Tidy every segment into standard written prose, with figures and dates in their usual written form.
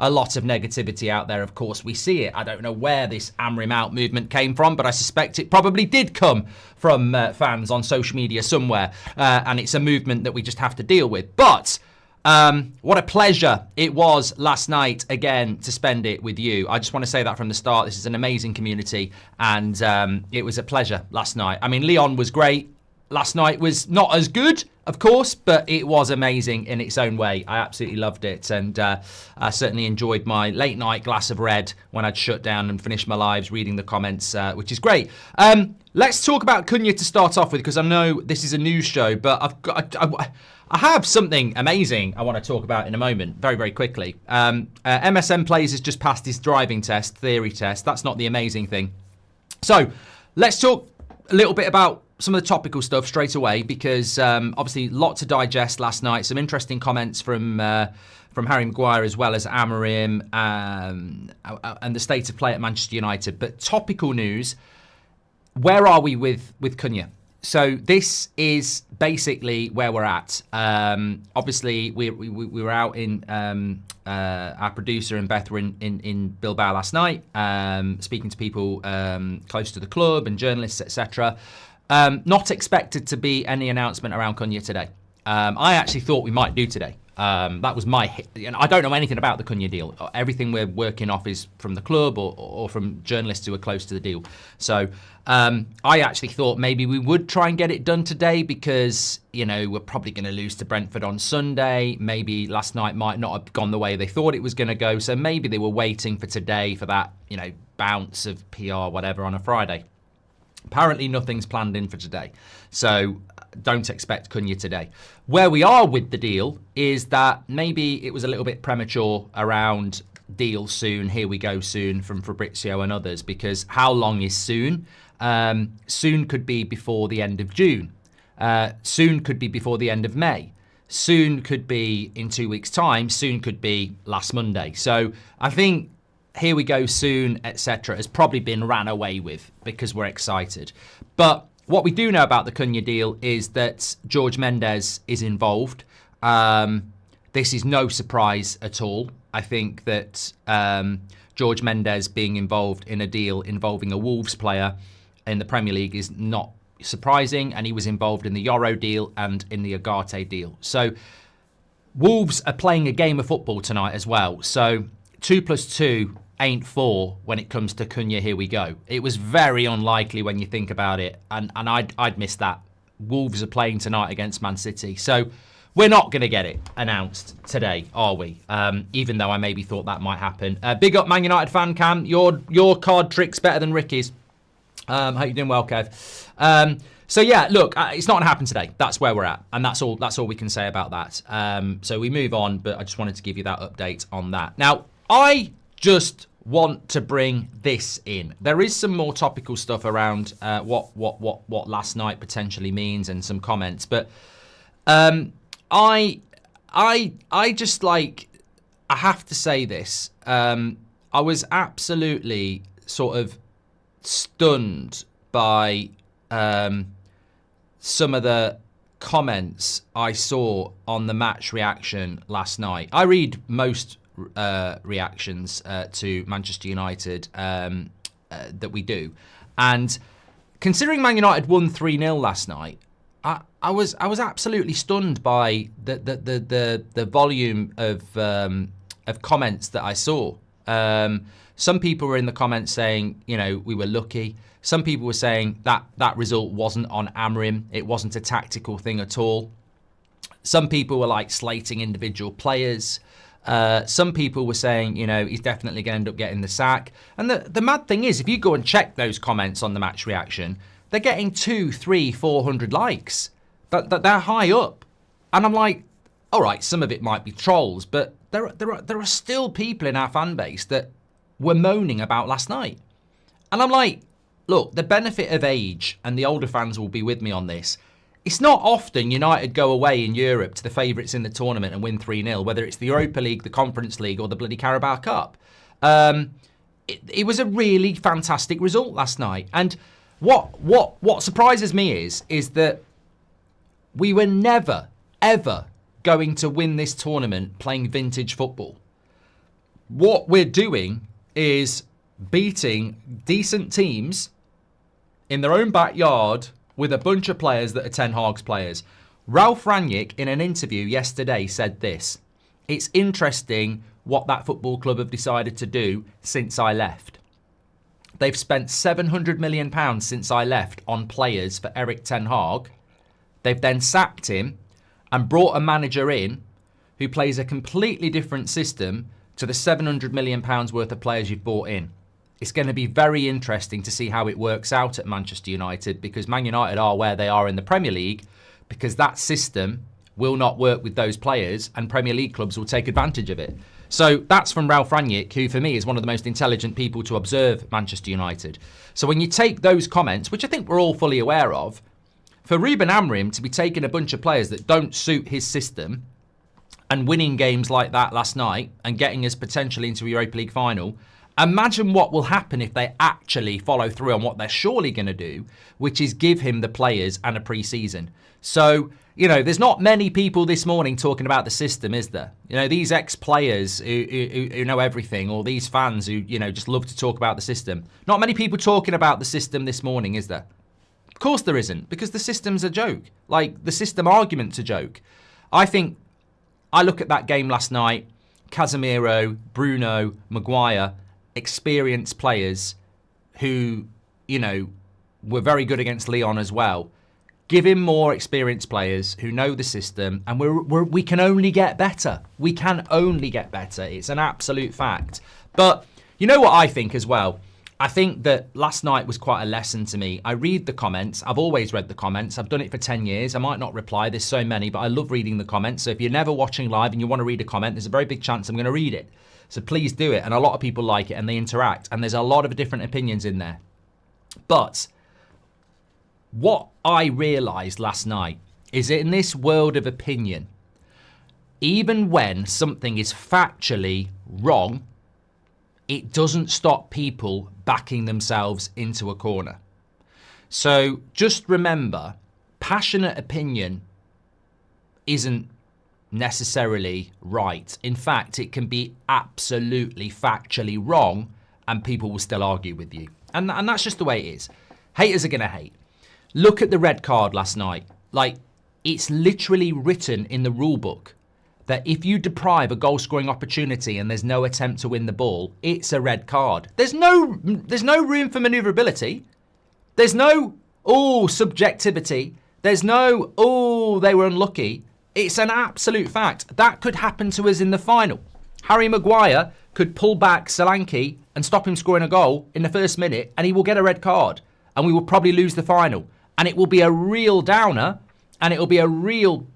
a lot of negativity out there. Of course, we see it. I don't know where this Amorim out movement came from, but I suspect it probably did come from fans on social media somewhere. And it's a movement that we just have to deal with. But what a pleasure it was last night, again, to spend it with you. I just want to say that from the start. This is an amazing community, and it was a pleasure last night. I mean, Leon was great. Last night was not as good, of course, but it was amazing in its own way. I absolutely loved it, and I certainly enjoyed my late night glass of red when I'd shut down and finished my lives reading the comments, which is great. Let's talk about Cunha to start off with, because I know this is a news show, but I have something amazing I want to talk about in a moment, very, very quickly. MSN Plays has just passed his driving test, theory test. That's not the amazing thing. So let's talk a little bit about some of the topical stuff straight away, because obviously a lot to digest last night. Some interesting comments from Harry Maguire as well as Amorim and the state of play at Manchester United. But topical news, where are we with Cunha? So this is basically where we're at. Obviously, we were out in our producer and Beth were in Bilbao last night, speaking to people close to the club and journalists, etc. Not expected to be any announcement around Cunha today. I actually thought we might do today. That was my hit. I don't know anything about the Cunha deal. Everything we're working off is from the club or from journalists who are close to the deal. So I actually thought maybe we would try and get it done today, because, we're probably going to lose to Brentford on Sunday. Maybe last night might not have gone the way they thought it was going to go. So maybe they were waiting for today for that, bounce of PR, whatever, on a Friday. Apparently nothing's planned in for today, so don't expect Cunha today. Where we are with the deal is that maybe it was a little bit premature around deal soon, here we go soon from Fabrizio and others, because how long is soon? Soon could be before the end of June. Soon could be before the end of May. Soon could be in 2 weeks' time. Soon could be last Monday. So I think here we go soon, etc., has probably been ran away with because we're excited. But what we do know about the Cunha deal is that George Mendes is involved. This is no surprise at all. I think that George Mendes being involved in a deal involving a Wolves player in the Premier League is not surprising, and he was involved in the Euro deal and in the Agate deal. So Wolves are playing a game of football tonight as well. So 2 + 2 ain't 4 when it comes to Cunha. Here we go. It was very unlikely when you think about it, and I'd miss that. Wolves are playing tonight against Man City, so we're not going to get it announced today, are we? Even though I maybe thought that might happen. Big up Man United fan Cam. Your card trick's better than Ricky's. Hope you're doing well, Kev. So yeah, look, it's not going to happen today. That's where we're at, and that's all we can say about that. So we move on, but I just wanted to give you that update on that. Now, I just want to bring this in. There is some more topical stuff around what last night potentially means, and some comments, but I just I have to say this. I was absolutely sort of stunned by some of the comments I saw on the match reaction last night. I read most reactions to Manchester United that we do, and considering Man United won 3-0 last night, I was absolutely stunned by the volume of comments that I saw. Some people were in the comments saying, we were lucky. Some people were saying that result wasn't on Amorim. It wasn't a tactical thing at all. Some people were slating individual players. Some people were saying, he's definitely going to end up getting the sack. And the mad thing is, if you go and check those comments on the match reaction, they're getting 200, 300, 400 likes. They're high up. And I'm like, all right, some of it might be trolls, but there are still people in our fan base that were moaning about last night. And I'm like, look, the benefit of age, and the older fans will be with me on this, it's not often United go away in Europe to the favourites in the tournament and win 3-0, whether it's the Europa League, the Conference League, or the bloody Carabao Cup. It was a really fantastic result last night. And what surprises me is that we were never, ever going to win this tournament playing vintage football. what we're doing is beating decent teams in their own backyard with a bunch of players that are Ten Hag's players. Ralf Rangnick, in an interview yesterday, said this: "It's interesting what that football club have decided to do since I left. They've spent £700 million since I left on players for Erik Ten Hag. They've then sacked him and brought a manager in who plays a completely different system to the £700 million worth of players you've brought in. It's going to be very interesting to see how it works out at Manchester United, because Man United are where they are in the Premier League, because that system will not work with those players and Premier League clubs will take advantage of it." So that's from Ralf Rangnick, who for me is one of the most intelligent people to observe Manchester United. So when you take those comments, which I think we're all fully aware of, for Ruben Amorim to be taking a bunch of players that don't suit his system and winning games like that last night and getting us potentially into a Europa League final, imagine what will happen if they actually follow through on what they're surely going to do, which is give him the players and a pre-season. So, there's not many people this morning talking about the system, is there? These ex-players who know everything, or these fans who, just love to talk about the system. Not many people talking about the system this morning, is there? Of course there isn't, because the system's a joke. Like, the system argument's a joke. I look at that game last night, Casemiro, Bruno, Maguire, experienced players who, were very good against Lyon as well. Give him more experienced players who know the system, and we can only get better. We can only get better. It's an absolute fact. But you know what I think as well? I think that last night was quite a lesson to me. I read the comments. I've always read the comments. I've done it for 10 years. I might not reply. There's so many, but I love reading the comments. So if you're never watching live and you want to read a comment, there's a very big chance I'm going to read it. So please do it. And a lot of people like it and they interact. And there's a lot of different opinions in there. But what I realised last night is that in this world of opinion, even when something is factually wrong, it doesn't stop people backing themselves into a corner. So just remember, passionate opinion isn't necessarily right. In fact, it can be absolutely factually wrong and people will still argue with you. And that's just the way it is. Haters are going to hate. Look at the red card last night. Like, it's literally written in the rule book that if you deprive a goal-scoring opportunity and there's no attempt to win the ball, it's a red card. There's no room for manoeuvrability. There's no, subjectivity. There's no, they were unlucky. It's an absolute fact. That could happen to us in the final. Harry Maguire could pull back Solanke and stop him scoring a goal in the first minute, and he will get a red card. And we will probably lose the final. And it will be a real downer, and it will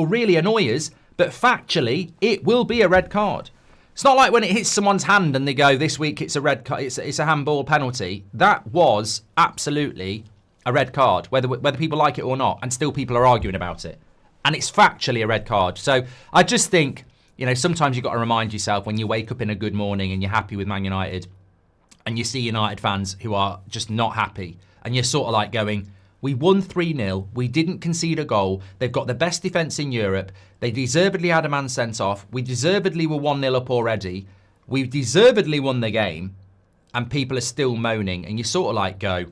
really annoy us, but factually, it will be a red card. It's not like when it hits someone's hand and they go, this week it's a red card, it's a handball penalty. That was absolutely a red card, whether people like it or not, and still people are arguing about it. And it's factually a red card. So I just think, sometimes you've got to remind yourself when you wake up in a good morning and you're happy with Man United, and you see United fans who are just not happy, and you're sort of like going, we won 3-0, we didn't concede a goal, they've got the best defence in Europe, they deservedly had a man sent off, we deservedly were 1-0 up already, we deservedly won the game, and people are still moaning, and you sort of like go,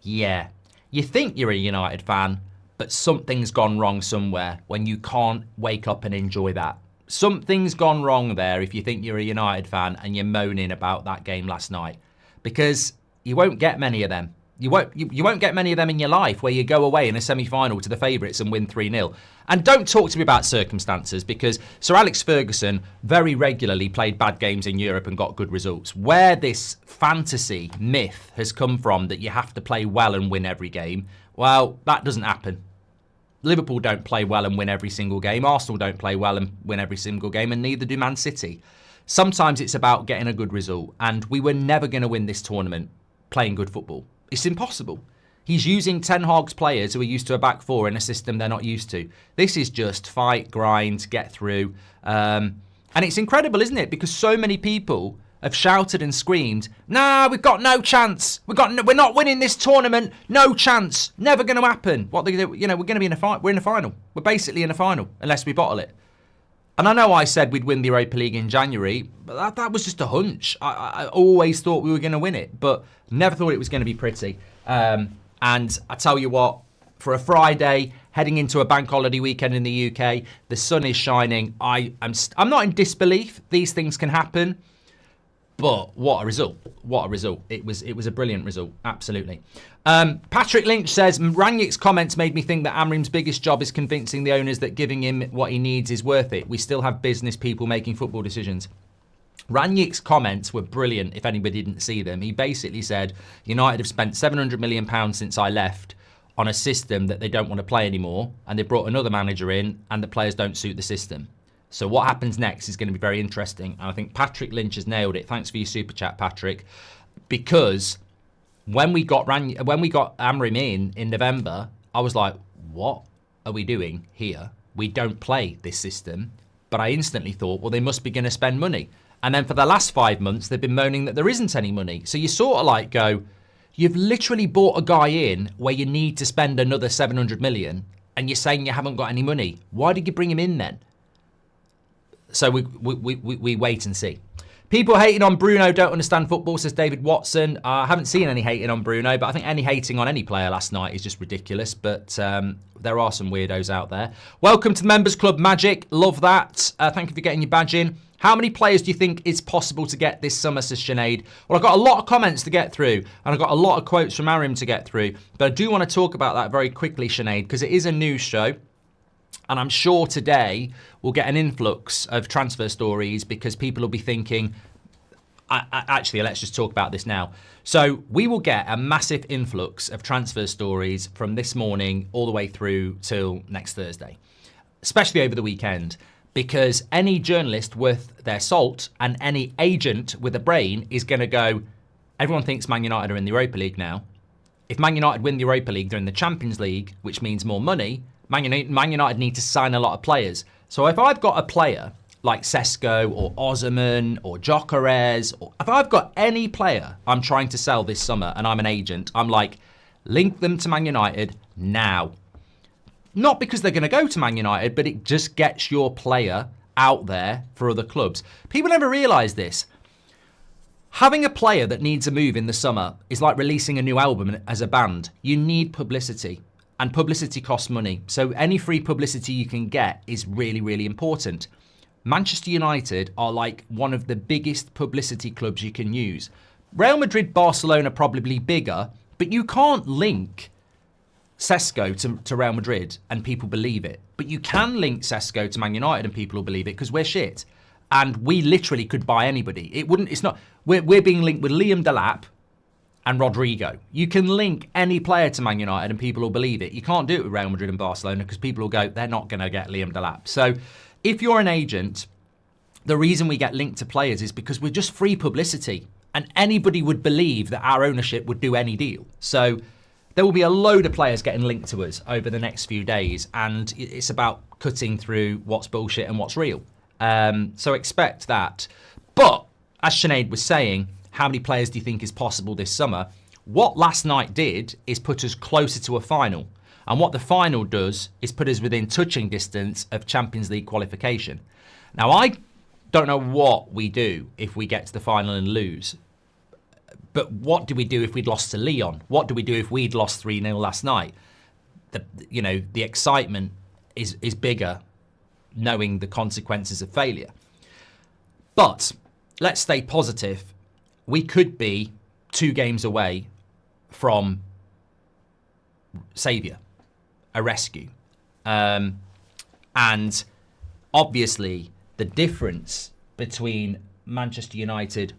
yeah, you think you're a United fan, but something's gone wrong somewhere when you can't wake up and enjoy that. Something's gone wrong there if you think you're a United fan and you're moaning about that game last night, because you won't get many of them. You won't get many of them in your life where you go away in a semi-final to the favourites and win 3-0. And don't talk to me about circumstances, because Sir Alex Ferguson very regularly played bad games in Europe and got good results. Where this fantasy myth has come from that you have to play well and win every game, well, that doesn't happen. Liverpool don't play well and win every single game. Arsenal don't play well and win every single game, and neither do Man City. Sometimes it's about getting a good result, and we were never going to win this tournament playing good football. It's impossible. He's using Ten Hag's players who are used to a back four in a system they're not used to. This is just fight, grind, get through. And it's incredible, isn't it? Because so many people have shouted and screamed, nah, we've got no chance. We're not winning this tournament. No chance. Never going to happen. What they do, we're going to be in a final. We're in a final. We're basically in a final unless we bottle it. And I know I said we'd win the Europa League in January, but that was just a hunch. I always thought we were going to win it, but never thought it was going to be pretty. And I tell you what, for a Friday, heading into a bank holiday weekend in the UK, the sun is shining. I'm not in disbelief. These things can happen. But what a result. What a result. It was a brilliant result. Absolutely. Patrick Lynch says, Rangnick's comments made me think that Amorim's biggest job is convincing the owners that giving him what he needs is worth it. We still have business people making football decisions. Rangnick's comments were brilliant if anybody didn't see them. He basically said, United have spent £700 million since I left on a system that they don't want to play anymore, and they brought another manager in, and the players don't suit the system. So what happens next is going to be very interesting. And I think Patrick Lynch has nailed it. Thanks for your super chat, Patrick. Because when we got Amorim in November, I was like, what are we doing here? We don't play this system. But I instantly thought, well, they must be going to spend money. And then for the last 5 months, they've been moaning that there isn't any money. So you sort of like go, you've literally bought a guy in where you need to spend another 700 million and you're saying you haven't got any money. Why did you bring him in then? So we wait and see. People hating on Bruno don't understand football, says David Watson. I haven't seen any hating on Bruno, but I think any hating on any player last night is just ridiculous. But there are some weirdos out there. Welcome to the Members Club, Magic. Love that. Thank you for getting your badge in. How many players do you think it's possible to get this summer, says Sinead? Well, I've got a lot of comments to get through, and I've got a lot of quotes from Amorim to get through. But I do want to talk about that very quickly, Sinead, because it is a news show. And I'm sure today we'll get an influx of transfer stories because people will be thinking, actually, let's just talk about this now. So we will get a massive influx of transfer stories from this morning all the way through till next Thursday, especially over the weekend, because any journalist worth their salt and any agent with a brain is going to go, everyone thinks Man United are in the Europa League now. If Man United win the Europa League, they're in the Champions League, which means more money. Man United need to sign a lot of players. So if I've got a player like Sesko or Osimhen or Gyökeres, or if I've got any player I'm trying to sell this summer and I'm an agent, I'm like, link them to Man United now. Not because they're going to go to Man United, but it just gets your player out there for other clubs. People never realise this. Having a player that needs a move in the summer is like releasing a new album as a band. You need publicity. And publicity costs money. So any free publicity you can get is really, really important. Manchester United are like one of the biggest publicity clubs you can use. Real Madrid, Barcelona probably bigger, but you can't link Sesko to Real Madrid and people believe it. But you can link Sesko to Man United and people will believe it because we're shit. And we literally could buy anybody. We're being linked with Liam Delap and Rodrigo. You can link any player to Man United and people will believe it. You can't do it with Real Madrid and Barcelona because people will go, they're not going to get Liam Delap. So if you're an agent, the reason we get linked to players is because we're just free publicity and anybody would believe that our ownership would do any deal. So there will be a load of players getting linked to us over the next few days and it's about cutting through what's bullshit and what's real. So expect that. But as Sinead was saying, how many players do you think is possible this summer? What last night did is put us closer to a final. And what the final does is put us within touching distance of Champions League qualification. Now, I don't know what we do if we get to the final and lose. But what do we do if we'd lost to Lyon? What do we do if we'd lost 3-0 last night? The excitement is bigger knowing the consequences of failure. But let's stay positive. We could be 2 games away from saviour, a rescue. And obviously the difference between Manchester United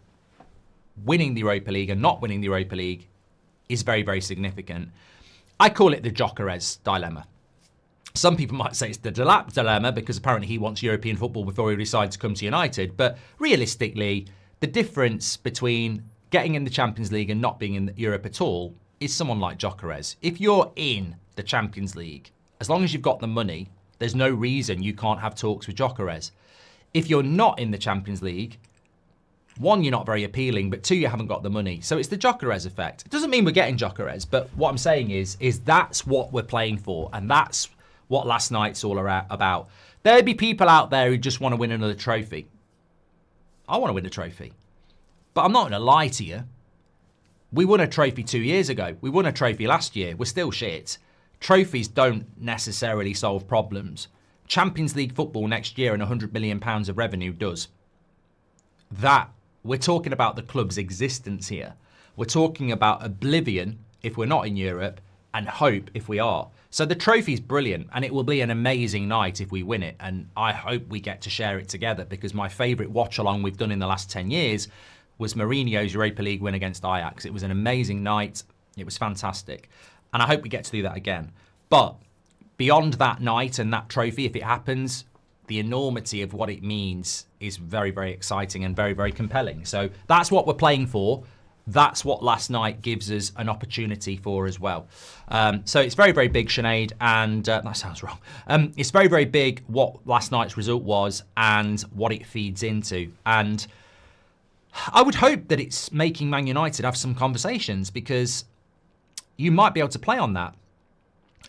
winning the Europa League and not winning the Europa League is very, very significant. I call it the Gyökeres dilemma. Some people might say it's the Delap dilemma because apparently he wants European football before he decides to come to United. But realistically, the difference between getting in the Champions League and not being in Europe at all is someone like Gyökeres. If you're in the Champions League, as long as you've got the money, there's no reason you can't have talks with Gyökeres. If you're not in the Champions League, 1, you're not very appealing, but 2, you haven't got the money. So it's the Gyökeres effect. It doesn't mean we're getting Gyökeres, but what I'm saying is that's what we're playing for, and that's what last night's all about. There'd be people out there who just want to win another trophy. I want to win a trophy. But I'm not going to lie to you. We won a trophy 2 years ago. We won a trophy last year. We're still shit. Trophies don't necessarily solve problems. Champions League football next year and £100 million of revenue does. That, we're talking about the club's existence here. We're talking about oblivion if we're not in Europe and hope if we are. So the trophy's brilliant and it will be an amazing night if we win it. And I hope we get to share it together because my favourite watch-along we've done in the last 10 years was Mourinho's Europa League win against Ajax. It was an amazing night. It was fantastic. And I hope we get to do that again. But beyond that night and that trophy, if it happens, the enormity of what it means is very, very exciting and very, very compelling. So that's what we're playing for. That's what last night gives us an opportunity for as well. So it's very, very big, Sinead, and that sounds wrong. It's very, very big what last night's result was and what it feeds into. And I would hope that it's making Man United have some conversations because you might be able to play on that.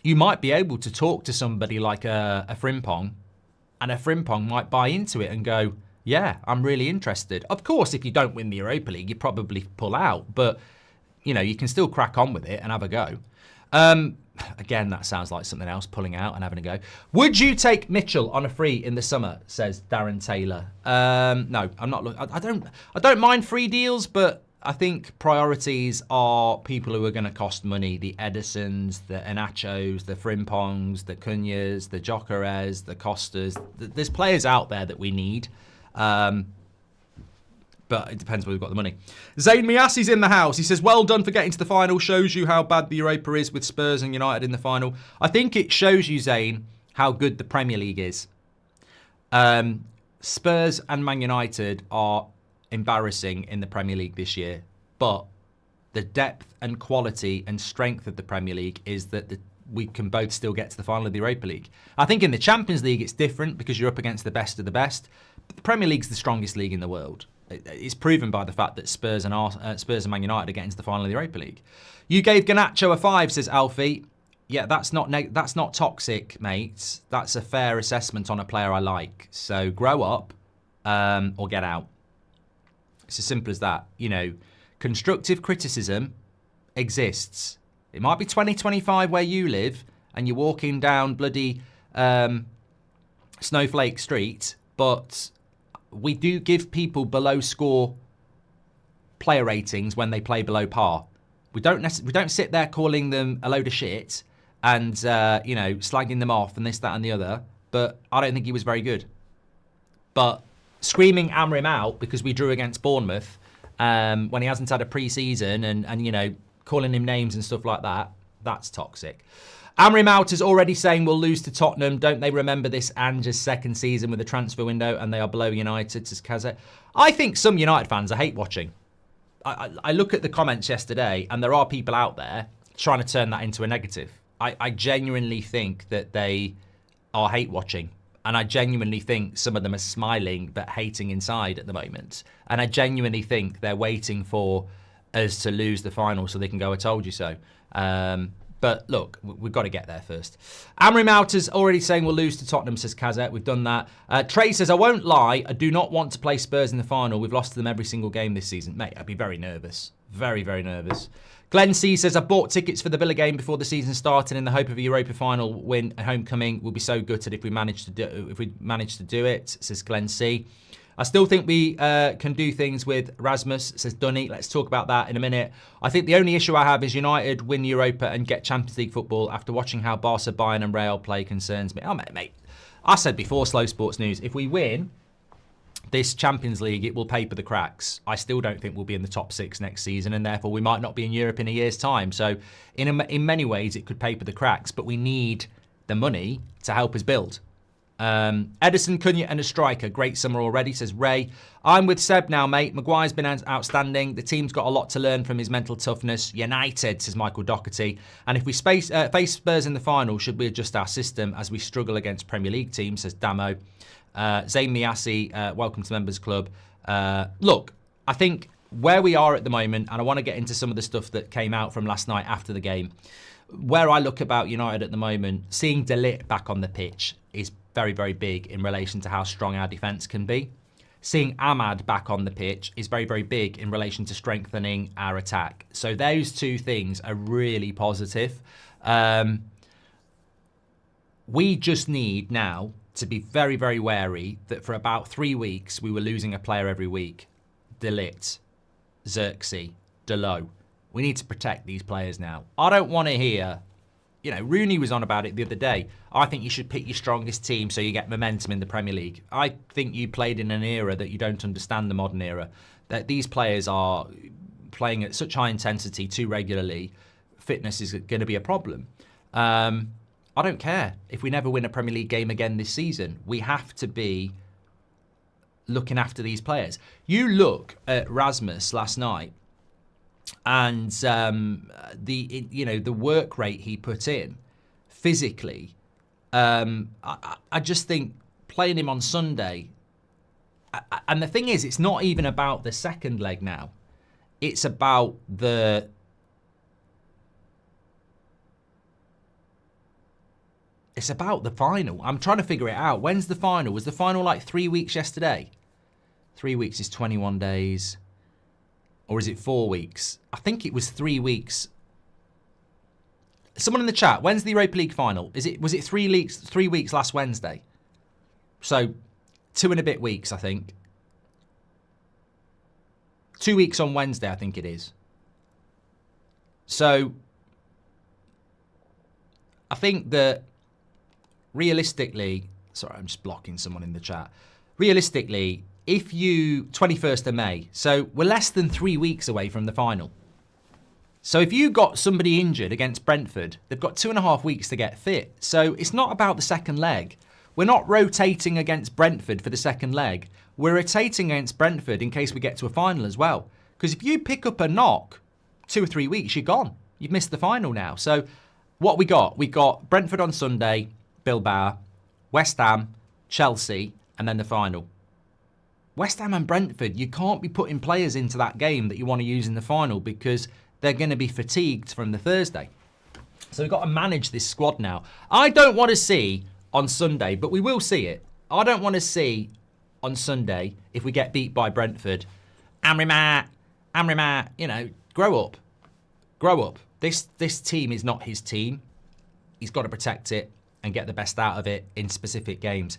You might be able to talk to somebody like a Frimpong, and a Frimpong might buy into it and go, yeah, I'm really interested. Of course, if you don't win the Europa League, you probably pull out. But, you know, you can still crack on with it and have a go. Again, that sounds like something else, pulling out and having a go. Would you take Mitchell on a free in the summer, says Darren Taylor? No, I'm not. I don't mind free deals, but I think priorities are people who are going to cost money. The Edisons, the Inachos, the Frimpongs, the Cunhas, the Jokeres, the Costas. There's players out there that we need. But it depends whether we've got the money. Zayn Miasi's in the house. He says, well done for getting to the final. Shows you how bad the Europa is with Spurs and United in the final. I think it shows you, Zayn, how good the Premier League is. Spurs and Man United are embarrassing in the Premier League this year. But the depth and quality and strength of the Premier League is that we can both still get to the final of the Europa League. I think in the Champions League it's different because you're up against the best of the best. But the Premier League's the strongest league in the world. It's proven by the fact that Spurs and Man United are getting to the final of the Europa League. You gave Garnacho a 5, says Alfie. Yeah, that's not toxic, mate. That's a fair assessment on a player I like. So grow up or get out. It's as simple as that. You know, constructive criticism exists. It might be 2025 where you live and you're walking down bloody Snowflake Street, but we do give people below score player ratings when they play below par. We don't sit there calling them a load of shit and you know, slagging them off and this, that, and the other. But I don't think he was very good. But screaming Amorim out because we drew against Bournemouth when he hasn't had a pre-season and you know, calling him names and stuff like that, that's toxic. Amorim out is already saying we'll lose to Tottenham. Don't they remember this Ange's second season with the transfer window and they are below United, says Kazet. I think some United fans I hate watching. I look at the comments yesterday and there are people out there trying to turn that into a negative. I genuinely think that they are hate watching. And I genuinely think some of them are smiling but hating inside at the moment. And I genuinely think they're waiting for us to lose the final so they can go, I told you so. But look, we've got to get there first. Amorim out is already saying we'll lose to Tottenham, says Kazet. We've done that. Trey says, I won't lie, I do not want to play Spurs in the final. We've lost to them every single game this season. Mate, I'd be very nervous. Very, very nervous. Glenn C says, I bought tickets for the Villa game before the season started in the hope of a Europa final win and homecoming. We'll be so gutted if we manage to do it, says Glenn C. I still think we can do things with Rasmus, says Dunny. Let's talk about that in a minute. I think the only issue I have is United win Europa and get Champions League football. After watching how Barca, Bayern and Real play concerns me. Oh, mate. I said before, Slow Sports News, if we win this Champions League, it will paper the cracks. I still don't think we'll be in the top 6 next season, and therefore we might not be in Europe in a year's time. So in many ways, it could paper the cracks, but we need the money to help us build. Edison, Cunha and a striker. Great summer already, says Ray. I'm with Seb now, mate. Maguire's been outstanding. The team's got a lot to learn from his mental toughness. United, says Michael Doherty. And if we face Spurs in the final, should we adjust our system as we struggle against Premier League teams, says Damo. Zayn Miasi, welcome to Members Club. Look, I think where we are at the moment, and I want to get into some of the stuff that came out from last night after the game. where I look about United at the moment, seeing De Ligt back on the pitch is very, very big in relation to how strong our defence can be. Seeing Ahmad back on the pitch is very, very big in relation to strengthening our attack. So those two things are really positive. We just need now to be very, very wary that for about 3 weeks, we were losing a player every week. De Ligt, Xerxes, Delo. We need to protect these players now. I don't want to hear, Rooney was on about it the other day. I think you should pick your strongest team so you get momentum in the Premier League. I think you played in an era that you don't understand, the modern era, that these players are playing at such high intensity too regularly. Fitness is going to be a problem. I don't care if we never win a Premier League game again this season. We have to be looking after these players. You look at Rasmus last night, and the work rate he put in physically. I just think playing him on Sunday, and the thing is, it's not even about the second leg now. It's about the final. I'm trying to figure it out. When's the final? Was the final like 3 weeks yesterday? 3 weeks is 21 days. Or is it 4 weeks? I think it was 3 weeks. Someone in the chat, when's the Europa League final? Was it 3 weeks? 3 weeks last Wednesday. So 2 and a bit weeks, I think. 2 weeks on Wednesday, I think it is. So I think that realistically, sorry, I'm just blocking someone in the chat. Realistically, if you 21st of May, so we're less than 3 weeks away from the final. So if you got somebody injured against Brentford, they've got 2.5 weeks to get fit. So it's not about the second leg. We're not rotating against Brentford for the second leg. We're rotating against Brentford in case we get to a final as well. Because if you pick up a knock 2 or 3 weeks, you're gone. You've missed the final now. So what we got Brentford on Sunday, Bilbao, West Ham, Chelsea, and then the final. West Ham and Brentford, you can't be putting players into that game that you want to use in the final because they're going to be fatigued from the Thursday. So we've got to manage this squad now. I don't want to see on Sunday, but we will see it. I don't want to see on Sunday, if we get beat by Brentford, Amorim, grow up. Grow up. This team is not his team. He's got to protect it and get the best out of it in specific games.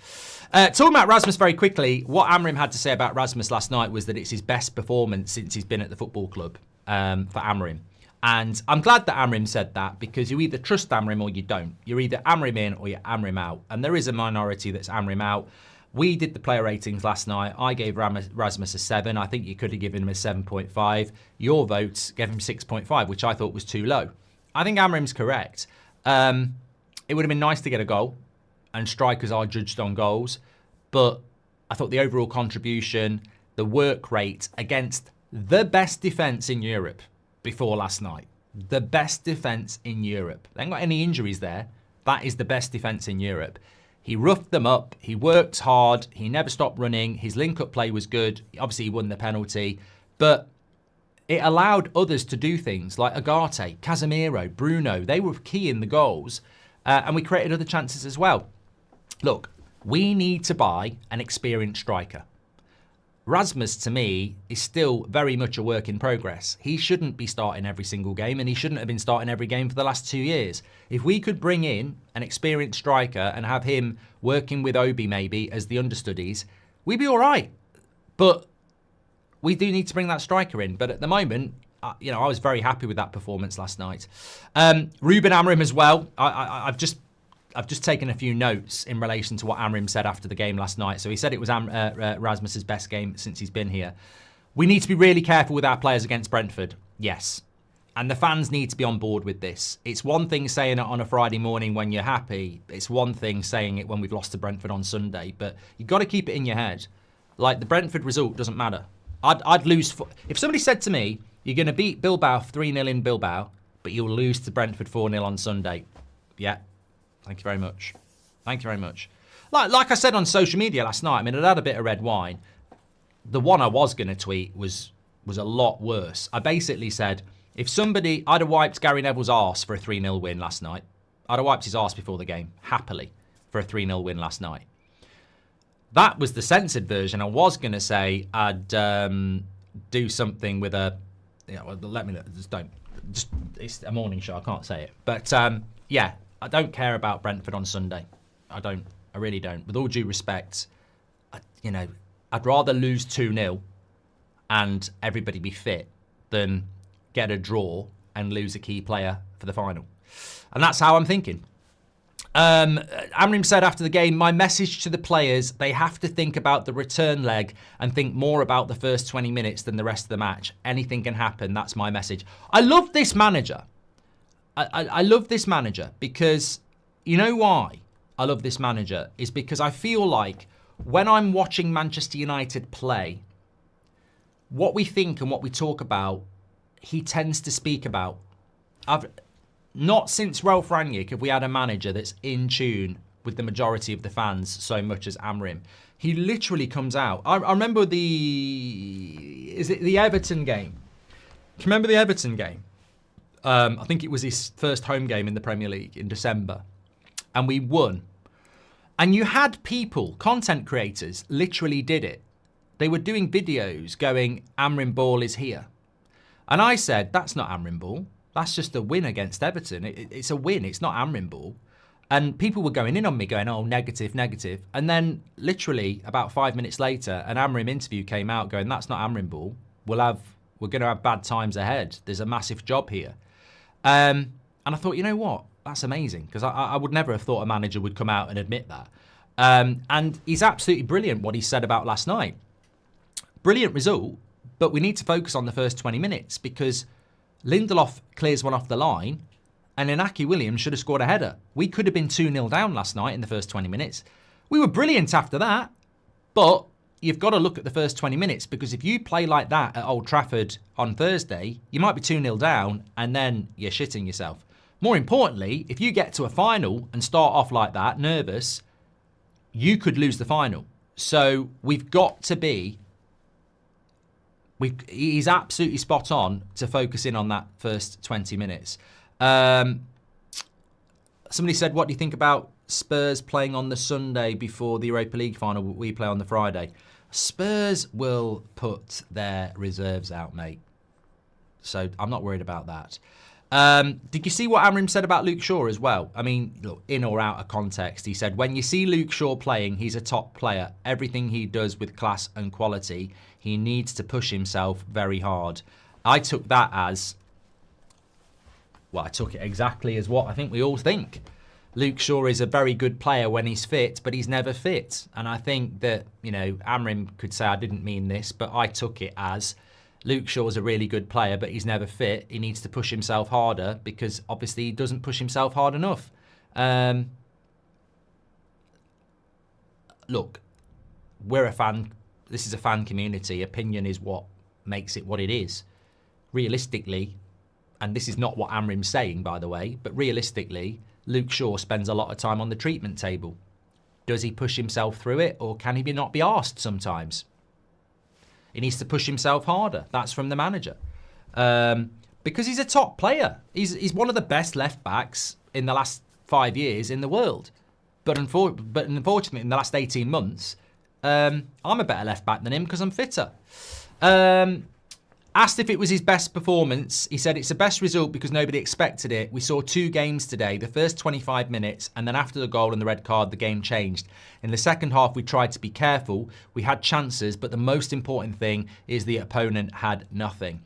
Talking about Rasmus very quickly, what Amorim had to say about Rasmus last night was that it's his best performance since he's been at the football club for Amorim. And I'm glad that Amorim said that because you either trust Amorim or you don't. You're either Amorim in or you're Amorim out. And there is a minority that's Amorim out. We did the player ratings last night. I gave Rasmus a 7. I think you could have given him a 7.5. Your votes gave him 6.5, which I thought was too low. I think Amorim's correct. It would have been nice to get a goal, and strikers are judged on goals. But I thought the overall contribution, the work rate against the best defence in Europe before last night. The best defence in Europe. They ain't got any injuries there. That is the best defence in Europe. He roughed them up. He worked hard. He never stopped running. His link-up play was good. Obviously, he won the penalty. But it allowed others to do things like Agate, Casemiro, Bruno. They were key in the goals. And we created other chances as well. Look, we need to buy an experienced striker. Rasmus, to me, is still very much a work in progress. He shouldn't be starting every single game, and he shouldn't have been starting every game for the last 2 years. If we could bring in an experienced striker and have him working with Obi maybe as the understudies, we'd be all right. But we do need to bring that striker in. But at the moment, I was very happy with that performance last night. Ruben Amorim as well. I've just taken a few notes in relation to what Amorim said after the game last night. So he said it was Rasmus's best game since he's been here. We need to be really careful with our players against Brentford. Yes. And the fans need to be on board with this. It's one thing saying it on a Friday morning when you're happy. It's one thing saying it when we've lost to Brentford on Sunday. But you've got to keep it in your head. Like, the Brentford result doesn't matter. I'd lose. If somebody said to me, you're going to beat Bilbao 3-0 in Bilbao, but you'll lose to Brentford 4-0 on Sunday. Yeah. Thank you very much. Thank you very much. Like I said on social media last night, I'd had a bit of red wine. The one I was going to tweet was a lot worse. I basically said, If somebody, I'd have wiped Gary Neville's arse for a 3-0 win last night. I'd have wiped his arse before the game, happily, for a 3-0 win last night. That was the censored version. I was going to say I'd do something with a, well, let me, just it's a morning show, I can't say it. But yeah, I don't care about Brentford on Sunday. I really don't. With all due respect, I'd rather lose 2-0 and everybody be fit than get a draw and lose a key player for the final. And that's how I'm thinking. Amorim said after the game, my message to the players, they have to think about the return leg and think more about the first 20 minutes than the rest of the match. Anything can happen. That's my message. I love this manager. I love this manager because, you know why I love this manager? Is because I feel like when I'm watching Manchester United play, what we think and what we talk about, he tends to speak about. Not since Ralph Rangnick have we had a manager that's in tune with the majority of the fans so much as Amorim. He literally comes out. I remember the Everton game? Do you remember the Everton game? I think it was his first home game in the Premier League in December. And we won. And you had people, content creators, literally did it. They were doing videos going, Amorim ball is here. And I said, that's not Amorim ball. That's just a win against Everton. It's a win. It's not Amorim ball. And people were going in on me going, oh, negative, negative. And then literally about 5 minutes later, an Amorim interview came out going, that's not Amorim ball. We're going to have bad times ahead. There's a massive job here. And I thought, you know what? That's amazing. Because I would never have thought a manager would come out and admit that. And he's absolutely brilliant what he said about last night. Brilliant result. But we need to focus on the first 20 minutes because Lindelof clears one off the line and Inaki Williams should have scored a header. We could have been 2-0 down last night in the first 20 minutes. We were brilliant after that, but you've got to look at the first 20 minutes because if you play like that at Old Trafford on Thursday, you might be 2-0 down and then you're shitting yourself. More importantly, if you get to a final and start off like that, nervous, you could lose the final. So we've got to be... He's absolutely spot on to focus in on that first 20 minutes. Somebody said, what do you think about Spurs playing on the Sunday before the Europa League final? We play on the Friday. Spurs will put their reserves out, mate. So I'm not worried about that. Did you see what Amorim said about Luke Shaw as well? I mean, look, in or out of context, he said, when you see Luke Shaw playing, he's a top player. Everything he does with class and quality, he needs to push himself very hard. I took that as, well, I took it exactly as what I think we all think. Luke Shaw is a very good player when he's fit, but he's never fit. And I think that, Amorim could say, I didn't mean this, but I took it as Luke Shaw's a really good player, but he's never fit. He needs to push himself harder because obviously he doesn't push himself hard enough. Look, we're a fan. This is a fan community. Opinion is what makes it what it is. Realistically, and this is not what Amorim's saying, by the way, but realistically, Luke Shaw spends a lot of time on the treatment table. Does he push himself through it, or can he not be asked sometimes? He needs to push himself harder. That's from the manager. Because he's a top player. He's one of the best left-backs in the last 5 years in the world. But unfortunately, in the last 18 months, I'm a better left-back than him because I'm fitter. Asked if it was his best performance, he said it's the best result because nobody expected it. We saw 2 games today, the first 25 minutes, and then after the goal and the red card, the game changed. In the second half, we tried to be careful. We had chances, but the most important thing is the opponent had nothing.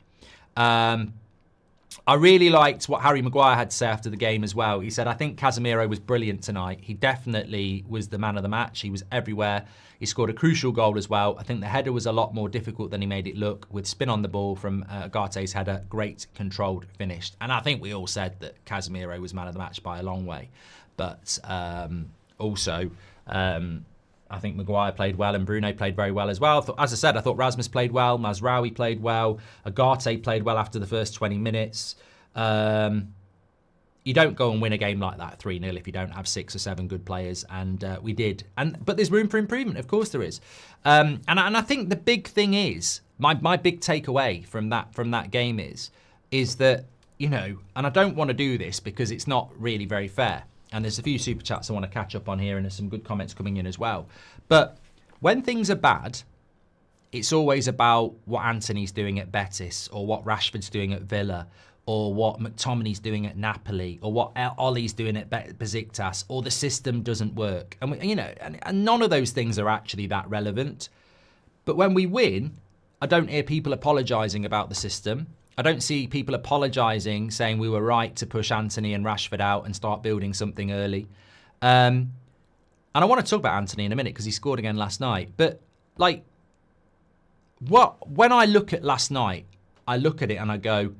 I really liked what Harry Maguire had to say after the game as well. He said, I think Casemiro was brilliant tonight. He definitely was the man of the match. He was everywhere. He scored a crucial goal as well. I think the header was a lot more difficult than he made it look. With spin on the ball from Agate's header, great controlled finish. And I think we all said that Casemiro was man of the match by a long way. But also, I think Maguire played well and Bruno played very well as well. As I said, I thought Rasmus played well, Mazraoui played well, Agate played well after the first 20 minutes. You don't go and win a game like that 3-0 if you don't have 6 or 7 good players, and we did. But there's room for improvement, of course there is. And I think the big thing is, my big takeaway from that game is, is that, and I don't want to do this because it's not really very fair. And there's a few super chats I want to catch up on here, and there's some good comments coming in as well. But when things are bad, it's always about what Anthony's doing at Betis, or what Rashford's doing at Villa, or what McTominay's doing at Napoli, or what Ollie's doing at Besiktas, or the system doesn't work. And, and none of those things are actually that relevant. But when we win, I don't hear people apologising about the system. I don't see people apologising, saying we were right to push Anthony and Rashford out and start building something early. And I want to talk about Anthony in a minute because he scored again last night. But, when I look at last night, I look at it and I go,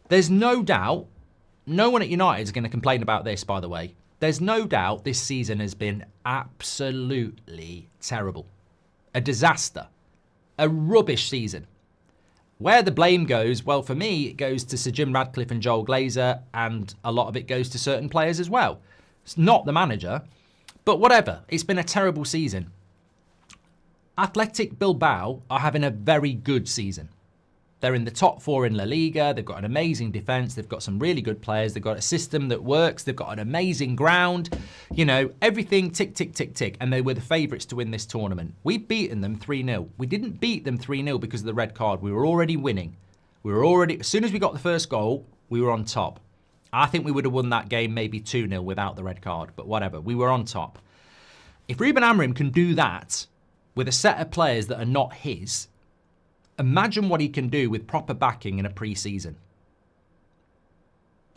there's no doubt, no one at United is going to complain about this, by the way. There's no doubt this season has been absolutely terrible. A disaster. A rubbish season. Where the blame goes, well, for me, it goes to Sir Jim Radcliffe and Joel Glazer, and a lot of it goes to certain players as well. It's not the manager, but whatever. It's been a terrible season. Athletic Bilbao are having a very good season. They're in the top 4 in La Liga. They've got an amazing defence. They've got some really good players. They've got a system that works. They've got an amazing ground. Everything tick, tick, tick, tick. And they were the favourites to win this tournament. We've beaten them 3-0. We didn't beat them 3-0 because of the red card. We were already winning. As soon as we got the first goal, we were on top. I think we would have won that game maybe 2-0 without the red card. But whatever, we were on top. If Ruben Amorim can do that with a set of players that are not his, imagine what he can do with proper backing in a pre-season.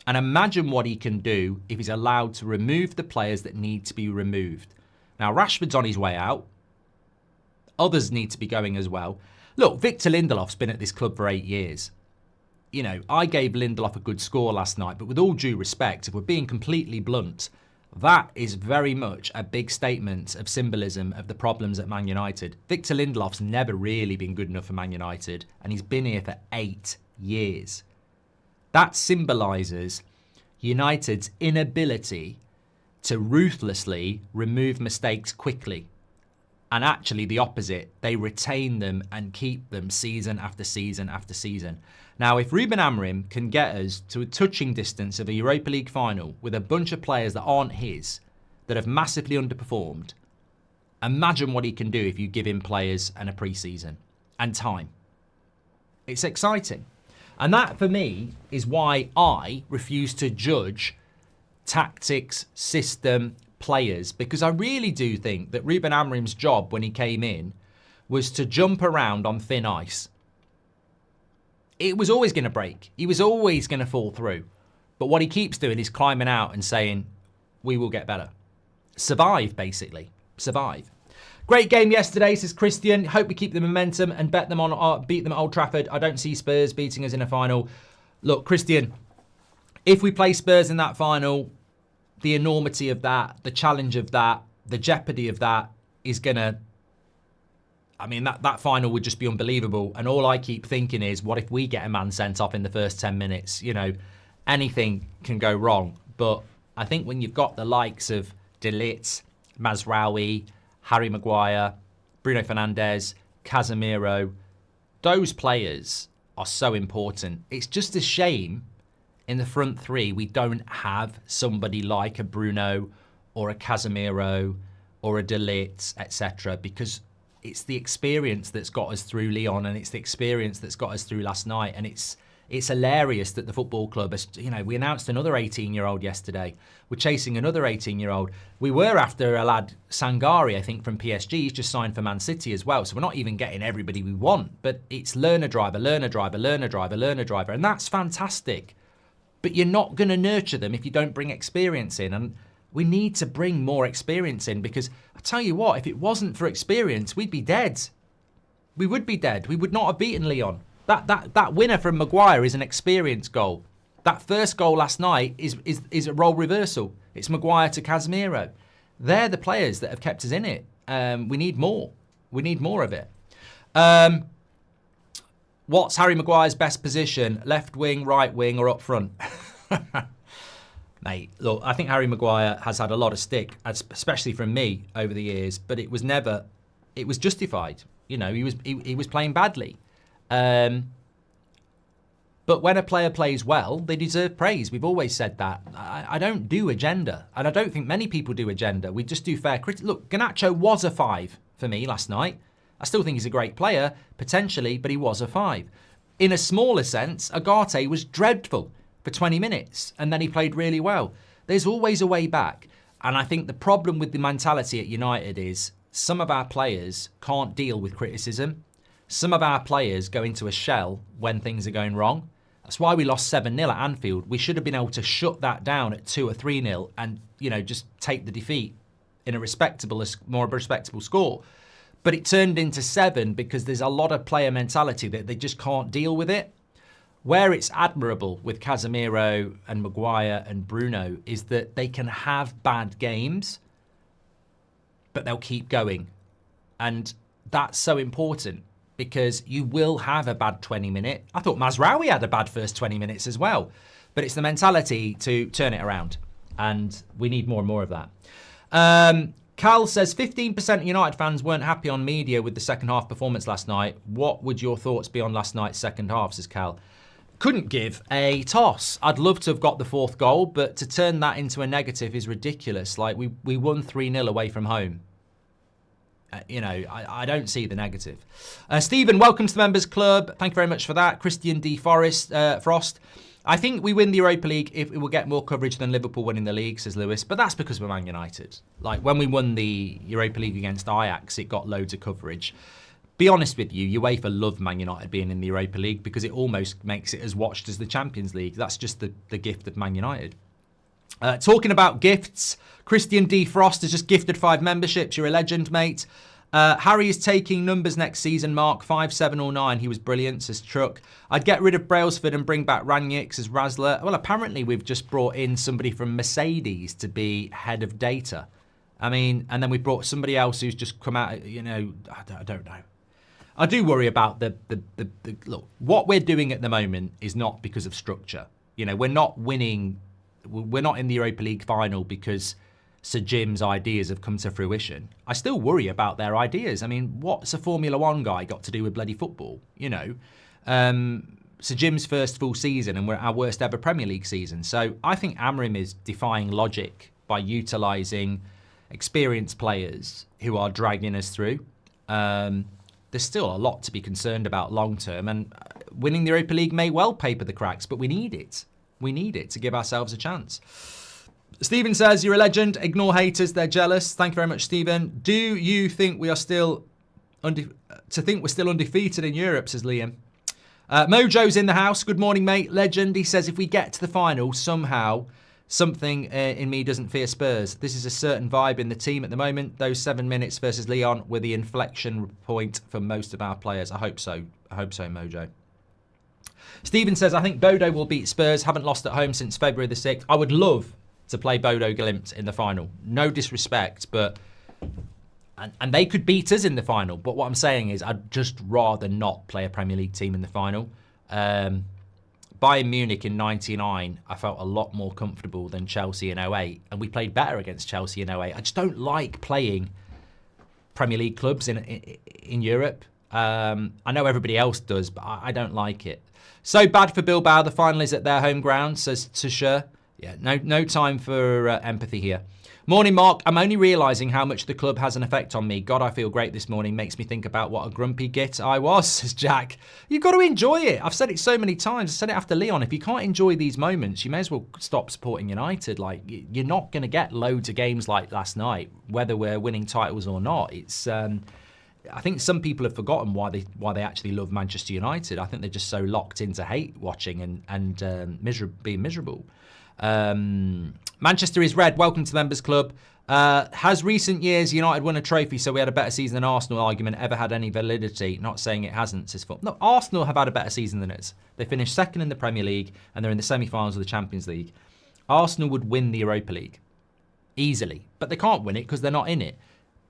And imagine what he can do if he's allowed to remove the players that need to be removed. Now, Rashford's on his way out. Others need to be going as well. Look, Victor Lindelof's been at this club for 8 years. I gave Lindelof a good score last night, but with all due respect, if we're being completely blunt, that is very much a big statement of symbolism of the problems at Man United. Victor Lindelof's never really been good enough for Man United, and he's been here for 8 years. That symbolises United's inability to ruthlessly remove mistakes quickly. And actually the opposite. They retain them and keep them season after season after season. Now, if Ruben Amorim can get us to a touching distance of a Europa League final with a bunch of players that aren't his, that have massively underperformed, imagine what he can do if you give him players and a pre-season and time. It's exciting. And that, for me, is why I refuse to judge tactics, system, players, because I really do think that Ruben Amorim's job when he came in was to jump around on thin ice. It was always going to break. He was always going to fall through. But what he keeps doing is climbing out and saying, we will get better. Survive, basically. Survive. Great game yesterday, says Christian. Hope we keep the momentum and beat them at Old Trafford. I don't see Spurs beating us in a final. Look, Christian, if we play Spurs in that final, the enormity of that, the challenge of that, the jeopardy of that is going to... that final would just be unbelievable. And all I keep thinking is, what if we get a man sent off in the first 10 minutes? Anything can go wrong. But I think when you've got the likes of De Ligt, Mazraoui, Harry Maguire, Bruno Fernandes, Casemiro, those players are so important. It's just a shame in the front three we don't have somebody like a Bruno or a Casemiro or a De Ligt, etc. because it's the experience that's got us through Lyon, and it's the experience that's got us through last night. And it's hilarious that the football club has, we announced another 18-year-old yesterday. We're chasing another 18-year-old. We were after a lad, Sangari, I think, from PSG. He's just signed for Man City as well. So we're not even getting everybody we want. But it's learner driver, learner driver, learner driver, learner driver. And that's fantastic. But you're not going to nurture them if you don't bring experience in. And we need to bring more experience in, because I tell you what, if it wasn't for experience, we'd be dead. We would be dead. We would not have beaten Lyon. That winner from Maguire is an experience goal. That first goal last night is a role reversal. It's Maguire to Casemiro. They're the players that have kept us in it. We need more. We need more of it. What's Harry Maguire's best position? Left wing, right wing, or up front? Mate, look, I think Harry Maguire has had a lot of stick, especially from me over the years, but it was justified. He was playing badly. But when a player plays well, they deserve praise. We've always said that. I don't do agenda, and I don't think many people do agenda. We just do fair criticism. Look, Garnacho was a 5 for me last night. I still think he's a great player, potentially, but he was a 5. In a smaller sense, Agate was dreadful for 20 minutes, and then he played really well. There's always a way back. And I think the problem with the mentality at United is some of our players can't deal with criticism. Some of our players go into a shell when things are going wrong. That's why we lost 7-0 at Anfield. We should have been able to shut that down at 2 or 3-0 and, just take the defeat in more respectable score. But it turned into 7 because there's a lot of player mentality that they just can't deal with it. Where it's admirable with Casemiro and Maguire and Bruno is that they can have bad games, but they'll keep going. And that's so important because you will have a bad 20 minute. I thought Mazraoui had a bad first 20 minutes as well. But it's the mentality to turn it around. And we need more and more of that. Cal says 15% of United fans weren't happy on media with the second half performance last night. What would your thoughts be on last night's second half, says Cal? Couldn't give a toss. I'd love to have got the 4th goal, but to turn that into a negative is ridiculous. Like, we won 3-0 away from home. I don't see the negative. Stephen, welcome to the Members Club. Thank you very much for that. Christian D. Frost. I think we win the Europa League if it will get more coverage than Liverpool winning the league, says Lewis. But that's because we're Man United. Like, when we won the Europa League against Ajax, it got loads of coverage. Be honest with you, UEFA love Man United being in the Europa League because it almost makes it as watched as the Champions League. That's just the gift of Man United. Talking about gifts, Christian D. Frost has just gifted 5 memberships. You're a legend, mate. Harry is taking numbers next season, Mark. 5, 7 or 9. He was brilliant, says Truck. I'd get rid of Brailsford and bring back Ranić, says Razzler. Well, apparently we've just brought in somebody from Mercedes to be head of data. I mean, and then we brought somebody else who's just come out, I don't know. I do worry about the look, what we're doing at the moment is not because of structure. We're not winning. We're not in the Europa League final because Sir Jim's ideas have come to fruition. I still worry about their ideas. I mean, what's a Formula One guy got to do with bloody football? Sir Jim's first full season and we're at our worst ever Premier League season. So I think Amorim is defying logic by utilising experienced players who are dragging us through. There's still a lot to be concerned about long term, and winning the Europa League may well paper the cracks, but we need it. We need it to give ourselves a chance. Stephen says, you're a legend. Ignore haters. They're jealous. Thank you very much, Stephen. Do you think we are still we're still undefeated in Europe, says Liam. Mojo's in the house. Good morning, mate. Legend. He says, if we get to the final, somehow, something in me doesn't fear Spurs. This is a certain vibe in the team at the moment. Those 7 minutes versus Lyon were the inflection point for most of our players. I hope so. I hope so, Mojo. Stephen says, I think Bodo will beat Spurs. Haven't lost at home since February the 6th. I would love to play Bodo Glimt in the final. No disrespect, but... And they could beat us in the final. But what I'm saying is I'd just rather not play a Premier League team in the final. Bayern Munich in 99, I felt a lot more comfortable than Chelsea in 08. And we played better against Chelsea in 08. I just don't like playing Premier League clubs in Europe. I know everybody else does, but I don't like it. So bad for Bilbao. The final is at their home ground, says Tushar. Yeah, no time for empathy here. Morning, Mark. I'm only realising how much the club has an effect on me. God, I feel great this morning. Makes me think about what a grumpy git I was, says Jack. You've got to enjoy it. I've said it so many times. I said it after Lyon. If you can't enjoy these moments, you may as well stop supporting United. Like, you're not going to get loads of games like last night, whether we're winning titles or not. It's... I think some people have forgotten why they actually love Manchester United. I think they're just so locked into hate watching and being miserable. Manchester is red. Welcome to the Members Club. Has recent years United won a trophy, so we had a better season than Arsenal argument ever had any validity? Not saying it hasn't, says Foot. No, Arsenal have had a better season than us. They finished second in the Premier League and they're in the semi-finals of the Champions League. Arsenal would win the Europa League easily, but they can't win it because they're not in it.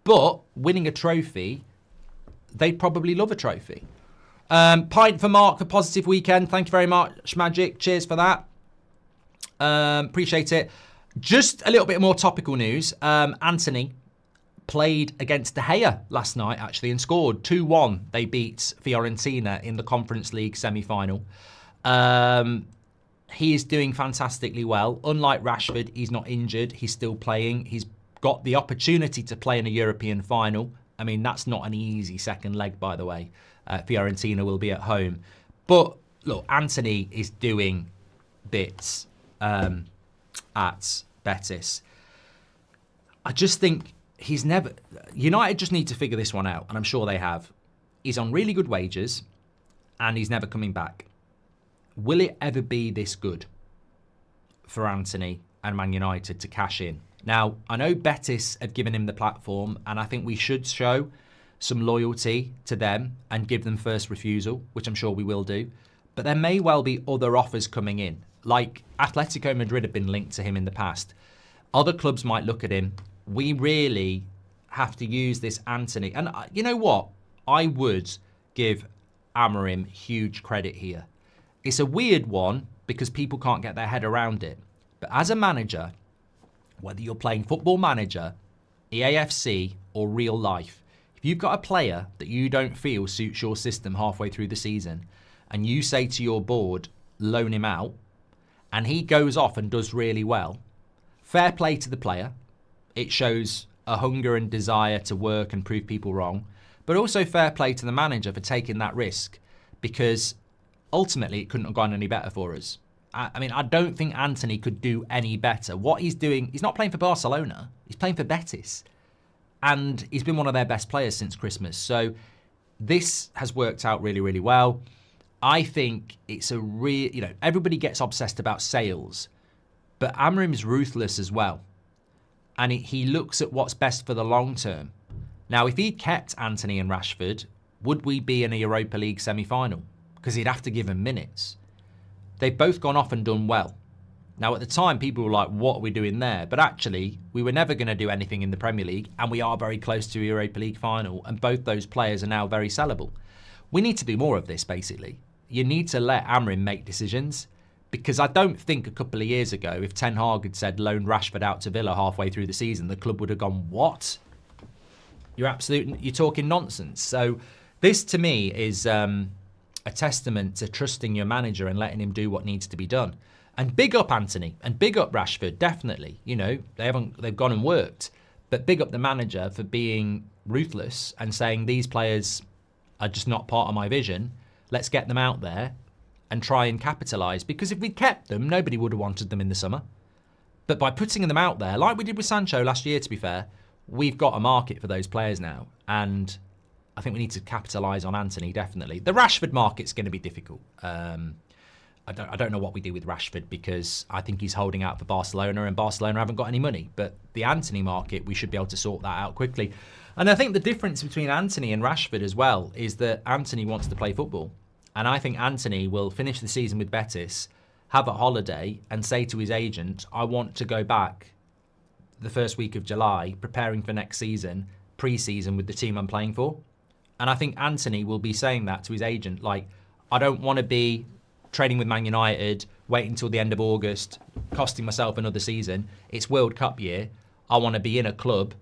But winning a trophy, they'd probably love a trophy. Pint for Mark for positive weekend. Thank you very much, Magic. Cheers for that. Appreciate it. Just a little bit more topical news. Anthony played against De Gea last night, actually, and scored 2-1. They beat Fiorentina in the Conference League semi-final. He is doing fantastically well. Unlike Rashford, he's not injured. He's still playing. He's got the opportunity to play in a European final. I mean, that's not an easy second leg, by the way. Fiorentina will be at home. But, look, Antony is doing bits at Betis. I just think United just need to figure this one out, and I'm sure they have. He's on really good wages, and he's never coming back. Will it ever be this good for Antony and Man United to cash in? Now, I know Betis have given him the platform, and I think we should show some loyalty to them and give them first refusal, which I'm sure we will do. But there may well be other offers coming in. Like Atletico Madrid have been linked to him in the past. Other clubs might look at him. We really have to use this Antony. And you know what? I would give Amorim huge credit here. It's a weird one because people can't get their head around it. But as a manager, whether you're playing Football Manager, EAFC, or real life, if you've got a player that you don't feel suits your system halfway through the season, and you say to your board, loan him out, and he goes off and does really well, fair play to the player. It shows a hunger and desire to work and prove people wrong. But also fair play to the manager for taking that risk, because ultimately it couldn't have gone any better for us. I mean, I don't think Antony could do any better. What he's doing, he's not playing for Barcelona. He's playing for Betis. And he's been one of their best players since Christmas. So this has worked out really, really well. I think it's a real, everybody gets obsessed about sales, but Amorim's ruthless as well. And he looks at what's best for the long term. Now, if he kept Antony and Rashford, would we be in a Europa League semi-final? Because he'd have to give them minutes. They've both gone off and done well. Now, at the time, people were like, what are we doing there? But actually, we were never going to do anything in the Premier League, and we are very close to a Europa League final, and both those players are now very sellable. We need to do more of this, basically. You need to let Amorim make decisions, because I don't think a couple of years ago, if Ten Hag had said loan Rashford out to Villa halfway through the season, the club would have gone, what? You're talking nonsense. So this, to me, is a testament to trusting your manager and letting him do what needs to be done. And big up Antony and big up Rashford, definitely. They've gone and worked. But big up the manager for being ruthless and saying these players are just not part of my vision. Let's get them out there and try and capitalise. Because if we'd kept them, nobody would have wanted them in the summer. But by putting them out there, like we did with Sancho last year, to be fair, we've got a market for those players now. And I think we need to capitalise on Antony, definitely. The Rashford market's going to be difficult. I don't know what we do with Rashford, because I think he's holding out for Barcelona, and Barcelona haven't got any money. But the Antony market, we should be able to sort that out quickly. And I think the difference between Antony and Rashford as well is that Antony wants to play football. And I think Antony will finish the season with Betis, have a holiday, and say to his agent, I want to go back the first week of July, preparing for next season, pre-season with the team I'm playing for. And I think Antony will be saying that to his agent, like, I don't want to be training with Man United, waiting until the end of August, costing myself another season. It's World Cup year. I want to be in a club,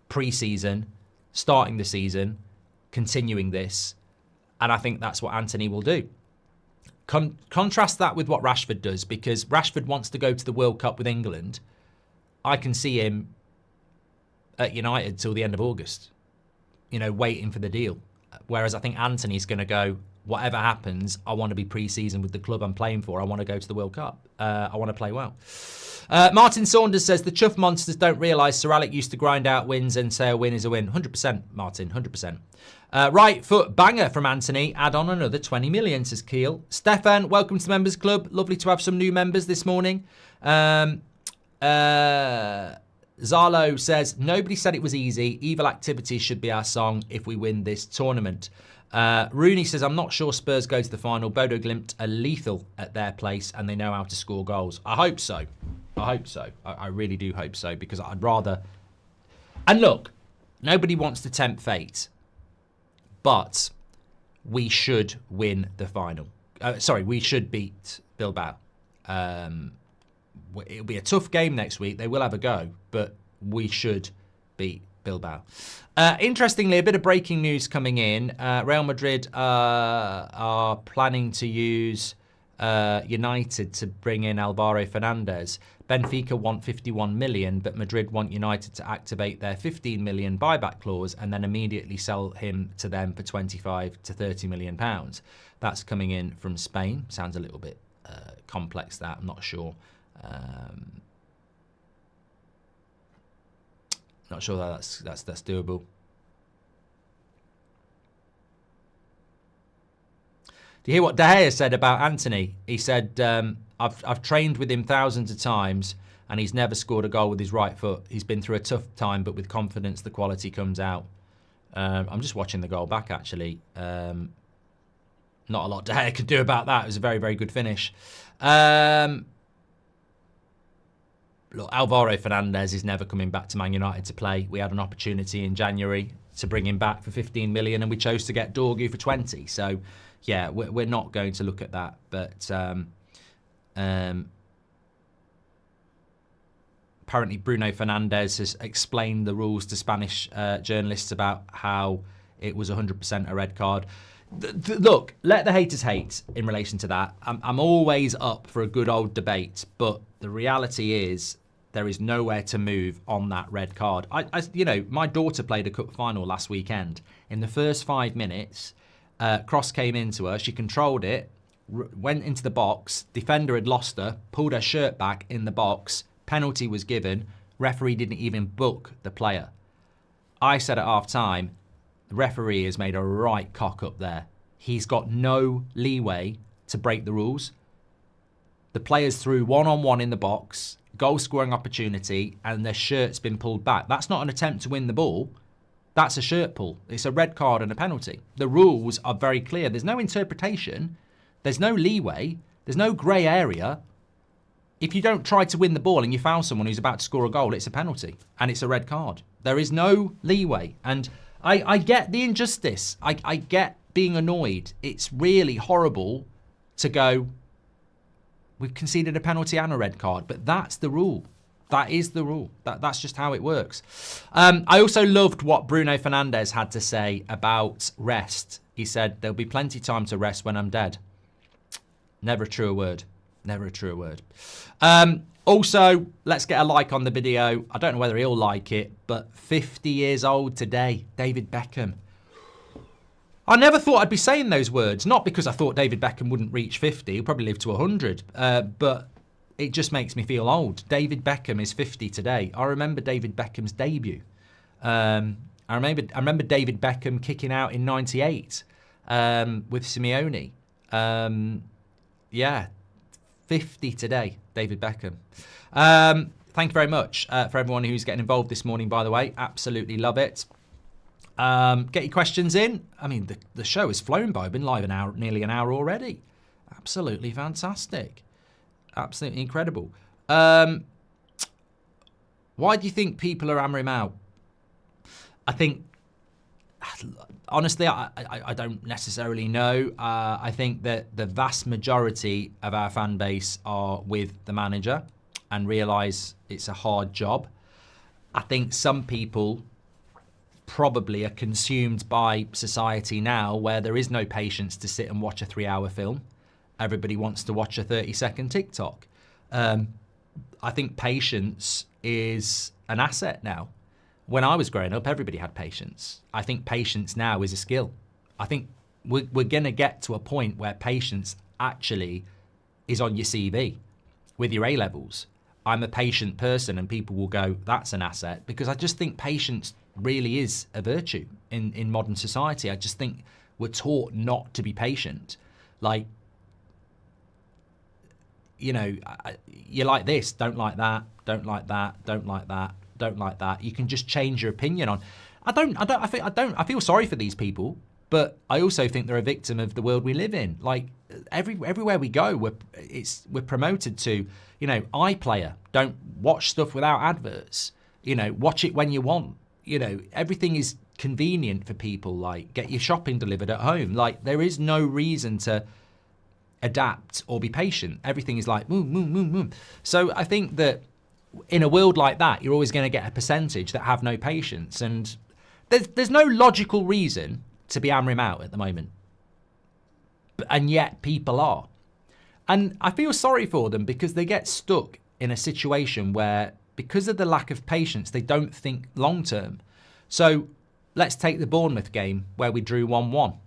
pre-season, starting the season, continuing this. And I think that's what Antony will do. Contrast that with what Rashford does, because Rashford wants to go to the World Cup with England. I can see him at United till the end of August, waiting for the deal. Whereas I think Antony's going to go, whatever happens, I want to be pre-season with the club I'm playing for. I want to go to the World Cup. I want to play well. Martin Saunders says, the Chuff Monsters don't realise Sir Alec used to grind out wins and say a win is a win. 100%, Martin, 100%. Right foot banger from Antony. Add on another 20 million, says Keel. Stefan, welcome to the Members Club. Lovely to have some new members this morning. Zalo says, nobody said it was easy. Evil Activities should be our song if we win this tournament. Rooney says, I'm not sure Spurs go to the final. Bodo Glimt are lethal at their place and they know how to score goals. I hope so. I really do hope so, because I'd rather... And look, nobody wants to tempt fate, but we should win the final. We should beat Bilbao. It'll be a tough game next week. They will have a go, but we should beat Bilbao. Interestingly, a bit of breaking news coming in. Real Madrid are planning to use United to bring in Alvaro Fernandez. Benfica want 51 million, but Madrid want United to activate their 15 million buyback clause and then immediately sell him to them for 25 to 30 million pounds. That's coming in from Spain. Sounds a little bit complex, that. I'm not sure. Not sure that that's doable. Do you hear what De Gea said about Anthony? He said, I've trained with him thousands of times and he's never scored a goal with his right foot. He's been through a tough time, but with confidence, the quality comes out. I'm just watching the goal back, actually. Not a lot De Gea could do about that. It was a very, very good finish. Look, Alvaro Fernandez is never coming back to Man United to play. We had an opportunity in January to bring him back for 15 million and we chose to get Dorgu for 20. So, yeah, we're not going to look at that. But apparently Bruno Fernandes has explained the rules to Spanish journalists about how it was 100% a red card. Look, let the haters hate in relation to that. I'm always up for a good old debate, but the reality is there is nowhere to move on that red card. You know, my daughter played a cup final last weekend. In the first 5 minutes, cross came into her. She controlled it, went into the box. Defender had lost her, pulled her shirt back in the box. Penalty was given. Referee didn't even book the player. I said at half time, the referee has made a right cock up there. He's got no leeway to break the rules. The players threw one-on-one in the box, goal scoring opportunity, and their shirt's been pulled back. That's not an attempt to win the ball. That's a shirt pull. It's a red card and a penalty. The rules are very clear. There's no interpretation. There's no leeway. There's no grey area. If you don't try to win the ball and you foul someone who's about to score a goal, it's a penalty and it's a red card. There is no leeway. And I get the injustice. I get being annoyed. It's really horrible to go, we've conceded a penalty and a red card, but that's the rule. That is the rule. That's just how it works. I also loved what Bruno Fernandes had to say about rest. He said, there'll be plenty of time to rest when I'm dead. Never a truer word. Never a truer word. Also, let's get a like on the video. I don't know whether he'll like it, but 50 years old today, David Beckham. I never thought I'd be saying those words, not because I thought David Beckham wouldn't reach 50. He'll probably live to 100, but it just makes me feel old. David Beckham is 50 today. I remember David Beckham's debut. I remember David Beckham kicking out in '98 with Simeone. Yeah, 50 today, David Beckham. Thank you very much for everyone who's getting involved this morning, by the way. Absolutely love it. Get your questions in. I mean, the show has flown by. I've been live nearly an hour already. Absolutely fantastic. Absolutely incredible. Why do you think people are hammering out? I think, honestly, I don't necessarily know. I think that the vast majority of our fan base are with the manager and realise it's a hard job. I think some people probably are consumed by society now where there is no patience to sit and watch a 3-hour film. Everybody wants to watch a 30-second TikTok. I think patience is an asset now. When I was growing up, everybody had patience. I think patience now is a skill. I think we're going to get to a point where patience actually is on your CV with your A-levels. I'm a patient person, and people will go, that's an asset, because I just think patience really is a virtue in modern society. I just think we're taught not to be patient. Like, you know, you like this, don't like that, don't like that, don't like that, don't like that. You can just change your opinion on. I feel sorry for these people, but I also think they're a victim of the world we live in. Like everywhere we go, we're promoted to, you know, iPlayer. Don't watch stuff without adverts. You know, watch it when you want. You know, everything is convenient for people. Like, get your shopping delivered at home. Like, there is no reason to adapt or be patient. Everything is like, move. So I think that in a world like that, you're always going to get a percentage that have no patience. And there's no logical reason to be hammering him out at the moment. And yet people are. And I feel sorry for them because they get stuck in a situation where, because of the lack of patience, they don't think long term. So let's take the Bournemouth game where we drew 1-1.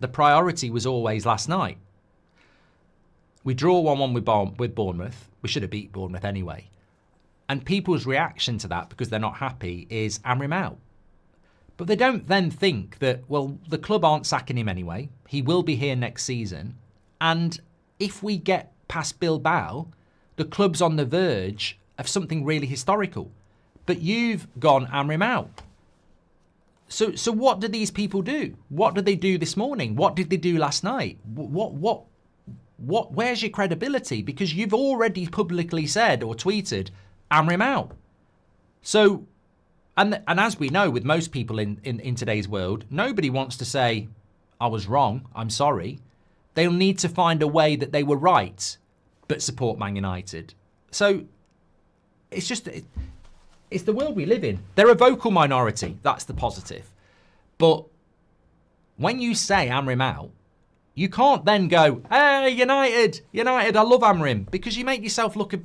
The priority was always last night. We draw 1-1 with Bournemouth. We should have beat Bournemouth anyway. And people's reaction to that, because they're not happy, is Amorim out. But they don't then think that, well, the club aren't sacking him anyway. He will be here next season. And if we get past Bilbao, the club's on the verge of something really historical. But you've gone Amorim out. So what do these people do? What did they do this morning? What did they do last night? Where's your credibility? Because you've already publicly said or tweeted Amorim out. So, and as we know with most people in today's world, nobody wants to say, I was wrong, I'm sorry. They'll need to find a way that they were right, but support Man United. So, it's just, it's the world we live in. They're a vocal minority, that's the positive. But when you say Amorim out, you can't then go, hey, United, I love Amorim, because you make yourself look at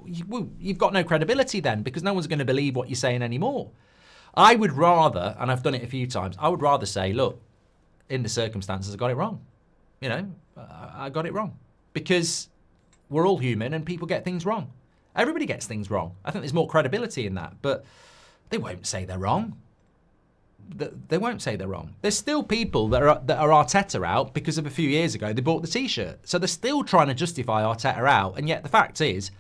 you've got no credibility then, because no one's going to believe what you're saying anymore. I would rather, and I've done it a few times, I would rather say, look, in the circumstances, I got it wrong. I got it wrong. Because we're all human and people get things wrong. Everybody gets things wrong. I think there's more credibility in that, but they won't say they're wrong. They won't say they're wrong. There's still people that are Arteta out because of a few years ago they bought the T-shirt. So they're still trying to justify Arteta out. And yet the fact is,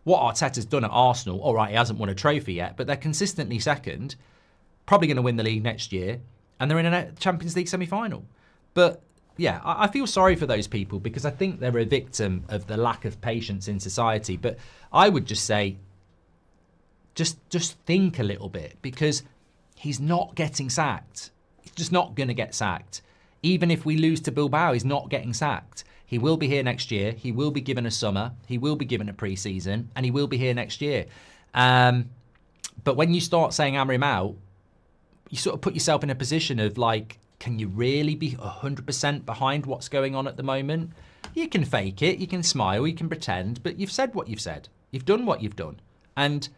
what Arteta's done at Arsenal, all right, he hasn't won a trophy yet, but they're consistently second, probably going to win the league next year, and they're in a Champions League semi-final. But yeah, I feel sorry for those people because I think they're a victim of the lack of patience in society. But I would just say, just think a little bit, because he's not getting sacked. He's just not going to get sacked. Even if we lose to Bilbao, he's not getting sacked. He will be here next year. He will be given a summer. He will be given a pre-season. And he will be here next year. But when you start saying Amorim out, you sort of put yourself in a position of like, can you really be 100% behind what's going on at the moment? You can fake it. You can smile. You can pretend. But you've said what you've said. You've done what you've done. And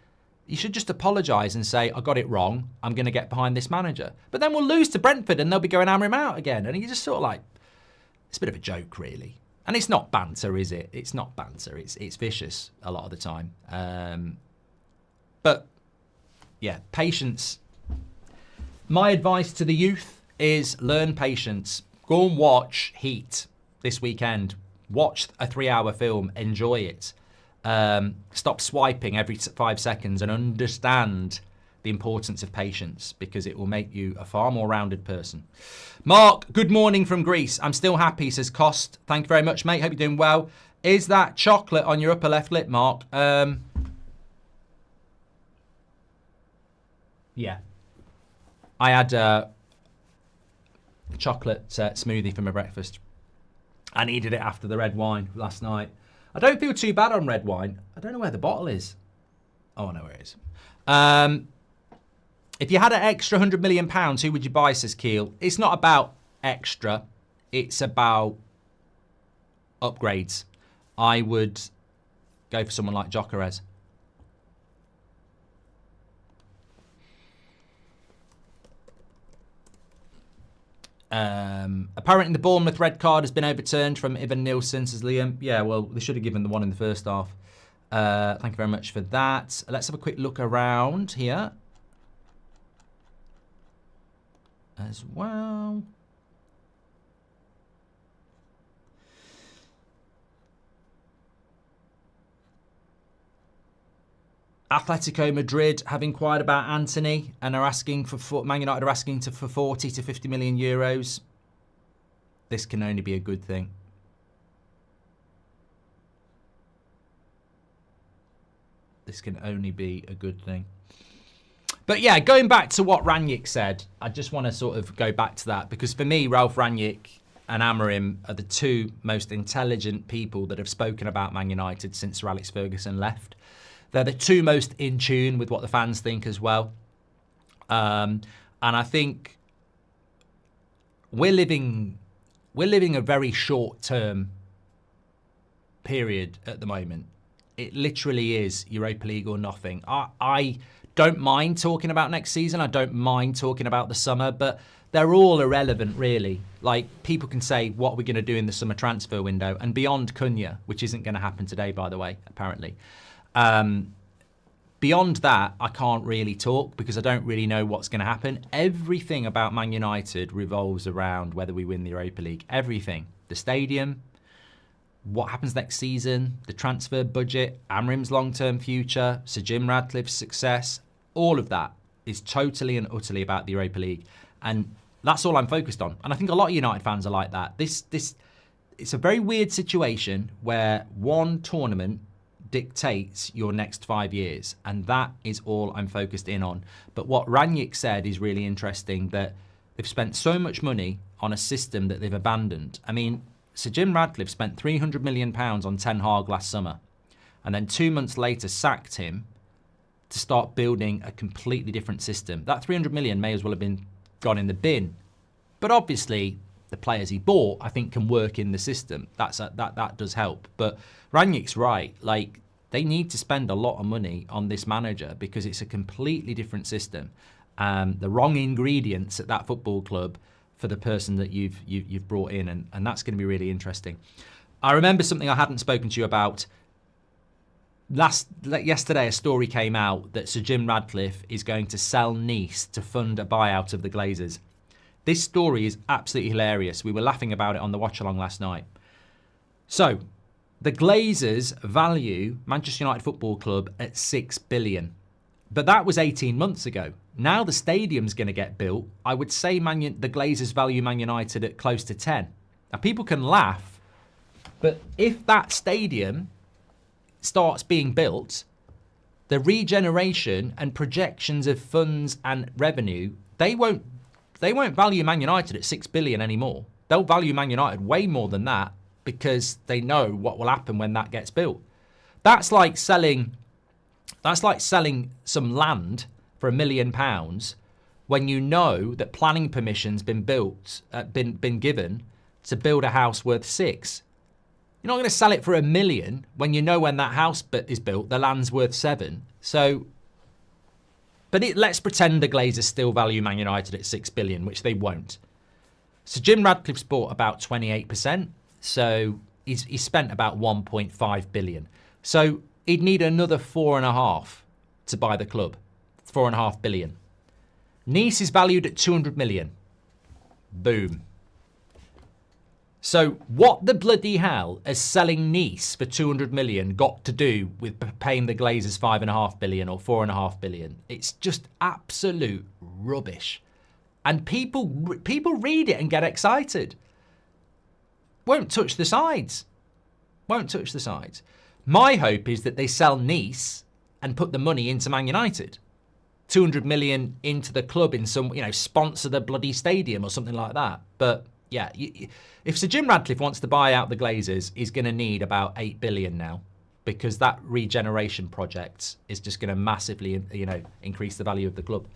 you should just apologise and say, I got it wrong. I'm going to get behind this manager. But then we'll lose to Brentford and they'll be going Amorim out again. And you just sort of like, it's a bit of a joke, really. And it's not banter, is it? It's not banter. It's vicious a lot of the time. But, yeah, patience. My advice to the youth is learn patience. Go and watch Heat this weekend. Watch a 3-hour film. Enjoy it. Stop swiping every 5 seconds and understand the importance of patience, because it will make you a far more rounded person. Mark, good morning from Greece. I'm still happy, says Cost. Thank you very much, mate. Hope you're doing well. Is that chocolate on your upper left lip, Mark? Yeah. I had a chocolate smoothie for my breakfast. I needed it after the red wine last night. I don't feel too bad on red wine. I don't know where the bottle is. Oh, I know where it is. If you had an extra £100 million, who would you buy, says Keel? It's not about extra. It's about upgrades. I would go for someone like Gyökeres. Apparently the Bournemouth red card has been overturned from Ivan Nilsson, says Liam. Yeah, well, they should have given the one in the first half. Thank you very much for that. Let's have a quick look around here as well. Atletico Madrid have inquired about Anthony and are asking for Man United are asking for 40 to 50 million euros. This can only be a good thing. This can only be a good thing. But yeah, going back to what Rangnick said, I just want to sort of go back to that, because for me, Ralph Rangnick and Amorim are the two most intelligent people that have spoken about Man United since Sir Alex Ferguson left. They're the two most in tune with what the fans think as well. And I think we're living a very short-term period at the moment. It literally is Europa League or nothing. I don't mind talking about next season. I don't mind talking about the summer, but they're all irrelevant, really. Like, people can say, what are we going to do in the summer transfer window? And beyond Cunha, which isn't going to happen today, by the way, apparently. Beyond that, I can't really talk because I don't really know what's going to happen. Everything about Man United revolves around whether we win the Europa League. Everything. The stadium, what happens next season, the transfer budget, Amorim's long-term future, Sir Jim Radcliffe's success. All of that is totally and utterly about the Europa League. And that's all I'm focused on. And I think a lot of United fans are like that. It's a very weird situation where one tournament dictates your next 5 years, and that is all I'm focused in on. But what Rangnick said is really interesting, that they've spent so much money on a system that they've abandoned. I mean, Sir Jim Radcliffe spent £300 million on Ten Hag last summer, and then 2 months later sacked him to start building a completely different system. That £300 million may as well have been gone in the bin. But obviously, the players he bought, I think, can work in the system. That does help. But Rangnick's right. Like, they need to spend a lot of money on this manager because it's a completely different system. The wrong ingredients at that football club for the person that you've brought in, and that's going to be really interesting. I remember something I hadn't spoken to you about. Yesterday, a story came out that Sir Jim Radcliffe is going to sell Nice to fund a buyout of the Glazers. This story is absolutely hilarious. We were laughing about it on the watch-along last night. So, the Glazers value Manchester United Football Club at £6 billion. But that was 18 months ago. Now the stadium's going to get built. I would say the Glazers value Man United at close to 10. Now, people can laugh, but if that stadium starts being built, the regeneration and projections of funds and revenue, they won't value Man United at $6 billion anymore. They'll value Man United way more than that because they know what will happen when that gets built. That's like selling some land for £1 million when you know that planning permission's been given to build a house worth 6. You're not going to sell it for £1 million when you know when that house is built, the land's worth 7. So, but let's pretend the Glazers still value Man United at $6 billion, which they won't. So Jim Radcliffe's bought about 28%. So he's spent about 1.5 billion. So he'd need another 4.5 to buy the club. 4.5 billion. Nice is valued at 200 million. Boom. So what the bloody hell has selling Nice for 200 million got to do with paying the Glazers 5.5 billion or 4.5 billion? It's just absolute rubbish. And people read it and get excited. Won't touch the sides. Won't touch the sides. My hope is that they sell Nice and put the money into Man United. 200 million into the club in some, sponsor the bloody stadium or something like that. But yeah, if Sir Jim Radcliffe wants to buy out the Glazers, he's going to need about 8 billion now, because that regeneration project is just going to massively, increase the value of the club.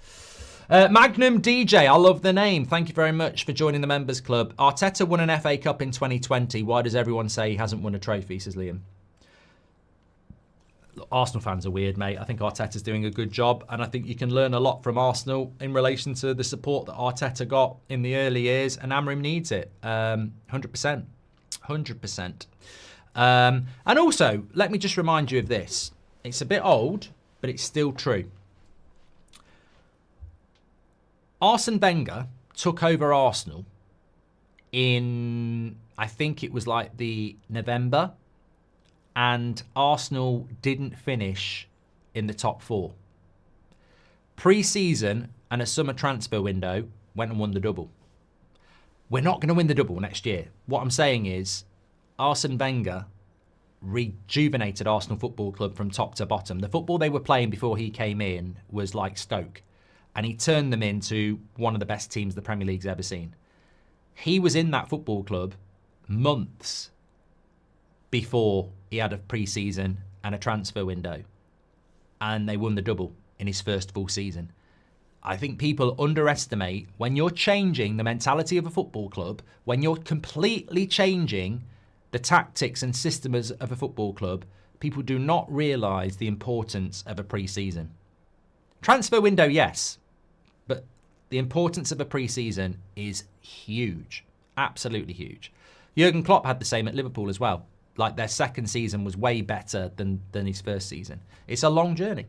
Magnum DJ, I love the name. Thank you very much for joining the members club. Arteta won an FA Cup in 2020. Why does everyone say he hasn't won a trophy, says Liam? Look, Arsenal fans are weird, mate. I think Arteta's doing a good job, and I think you can learn a lot from Arsenal in relation to the support that Arteta got in the early years, and Amorim needs it. 100%. 100%. And also, let me just remind you of this. It's a bit old, but it's still true. Arsene Wenger took over Arsenal in, I think it was like the November, and Arsenal didn't finish in the top 4. Pre-season and a summer transfer window went and won the double. We're not going to win the double next year. What I'm saying is Arsene Wenger rejuvenated Arsenal Football Club from top to bottom. The football they were playing before he came in was like Stoke, and he turned them into one of the best teams the Premier League's ever seen. He was in that football club months before he had a pre-season and a transfer window, and they won the double in his first full season. I think people underestimate when you're changing the mentality of a football club, when you're completely changing the tactics and systems of a football club, people do not realise the importance of a pre-season. Transfer window, yes, but the importance of a pre-season is huge, absolutely huge. Jurgen Klopp had the same at Liverpool as well. Like, their second season was way better than his first season. It's a long journey.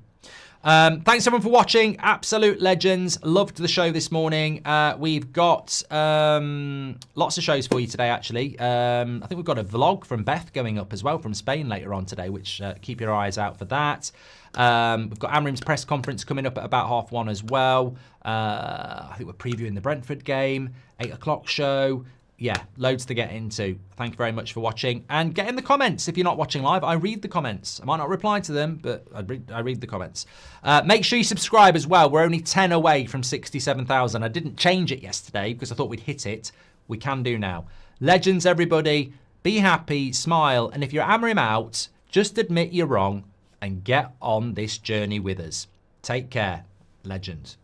Thanks everyone for watching. Absolute legends. Loved the show this morning. We've got lots of shows for you today, actually. I think we've got a vlog from Beth going up as well from Spain later on today, which keep your eyes out for that. We've got Amorim's press conference coming up at about 1:30 as well. I think we're previewing the Brentford game, 8 o'clock show. Yeah, loads to get into. Thank you very much for watching. And get in the comments if you're not watching live. I read the comments. I might not reply to them, but I read the comments. Make sure you subscribe as well. We're only 10 away from 67,000. I didn't change it yesterday because I thought we'd hit it. We can do now. Legends, everybody. Be happy, smile. And if you're Amorim out, just admit you're wrong and get on this journey with us. Take care. Legends.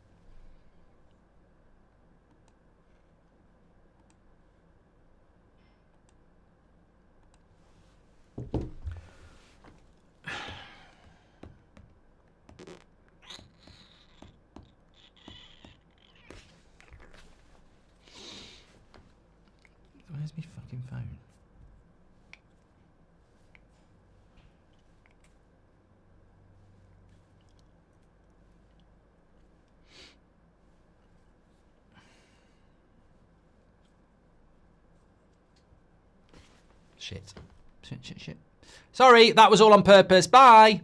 Where's my fucking phone? Shit. Sorry, that was all on purpose. Bye.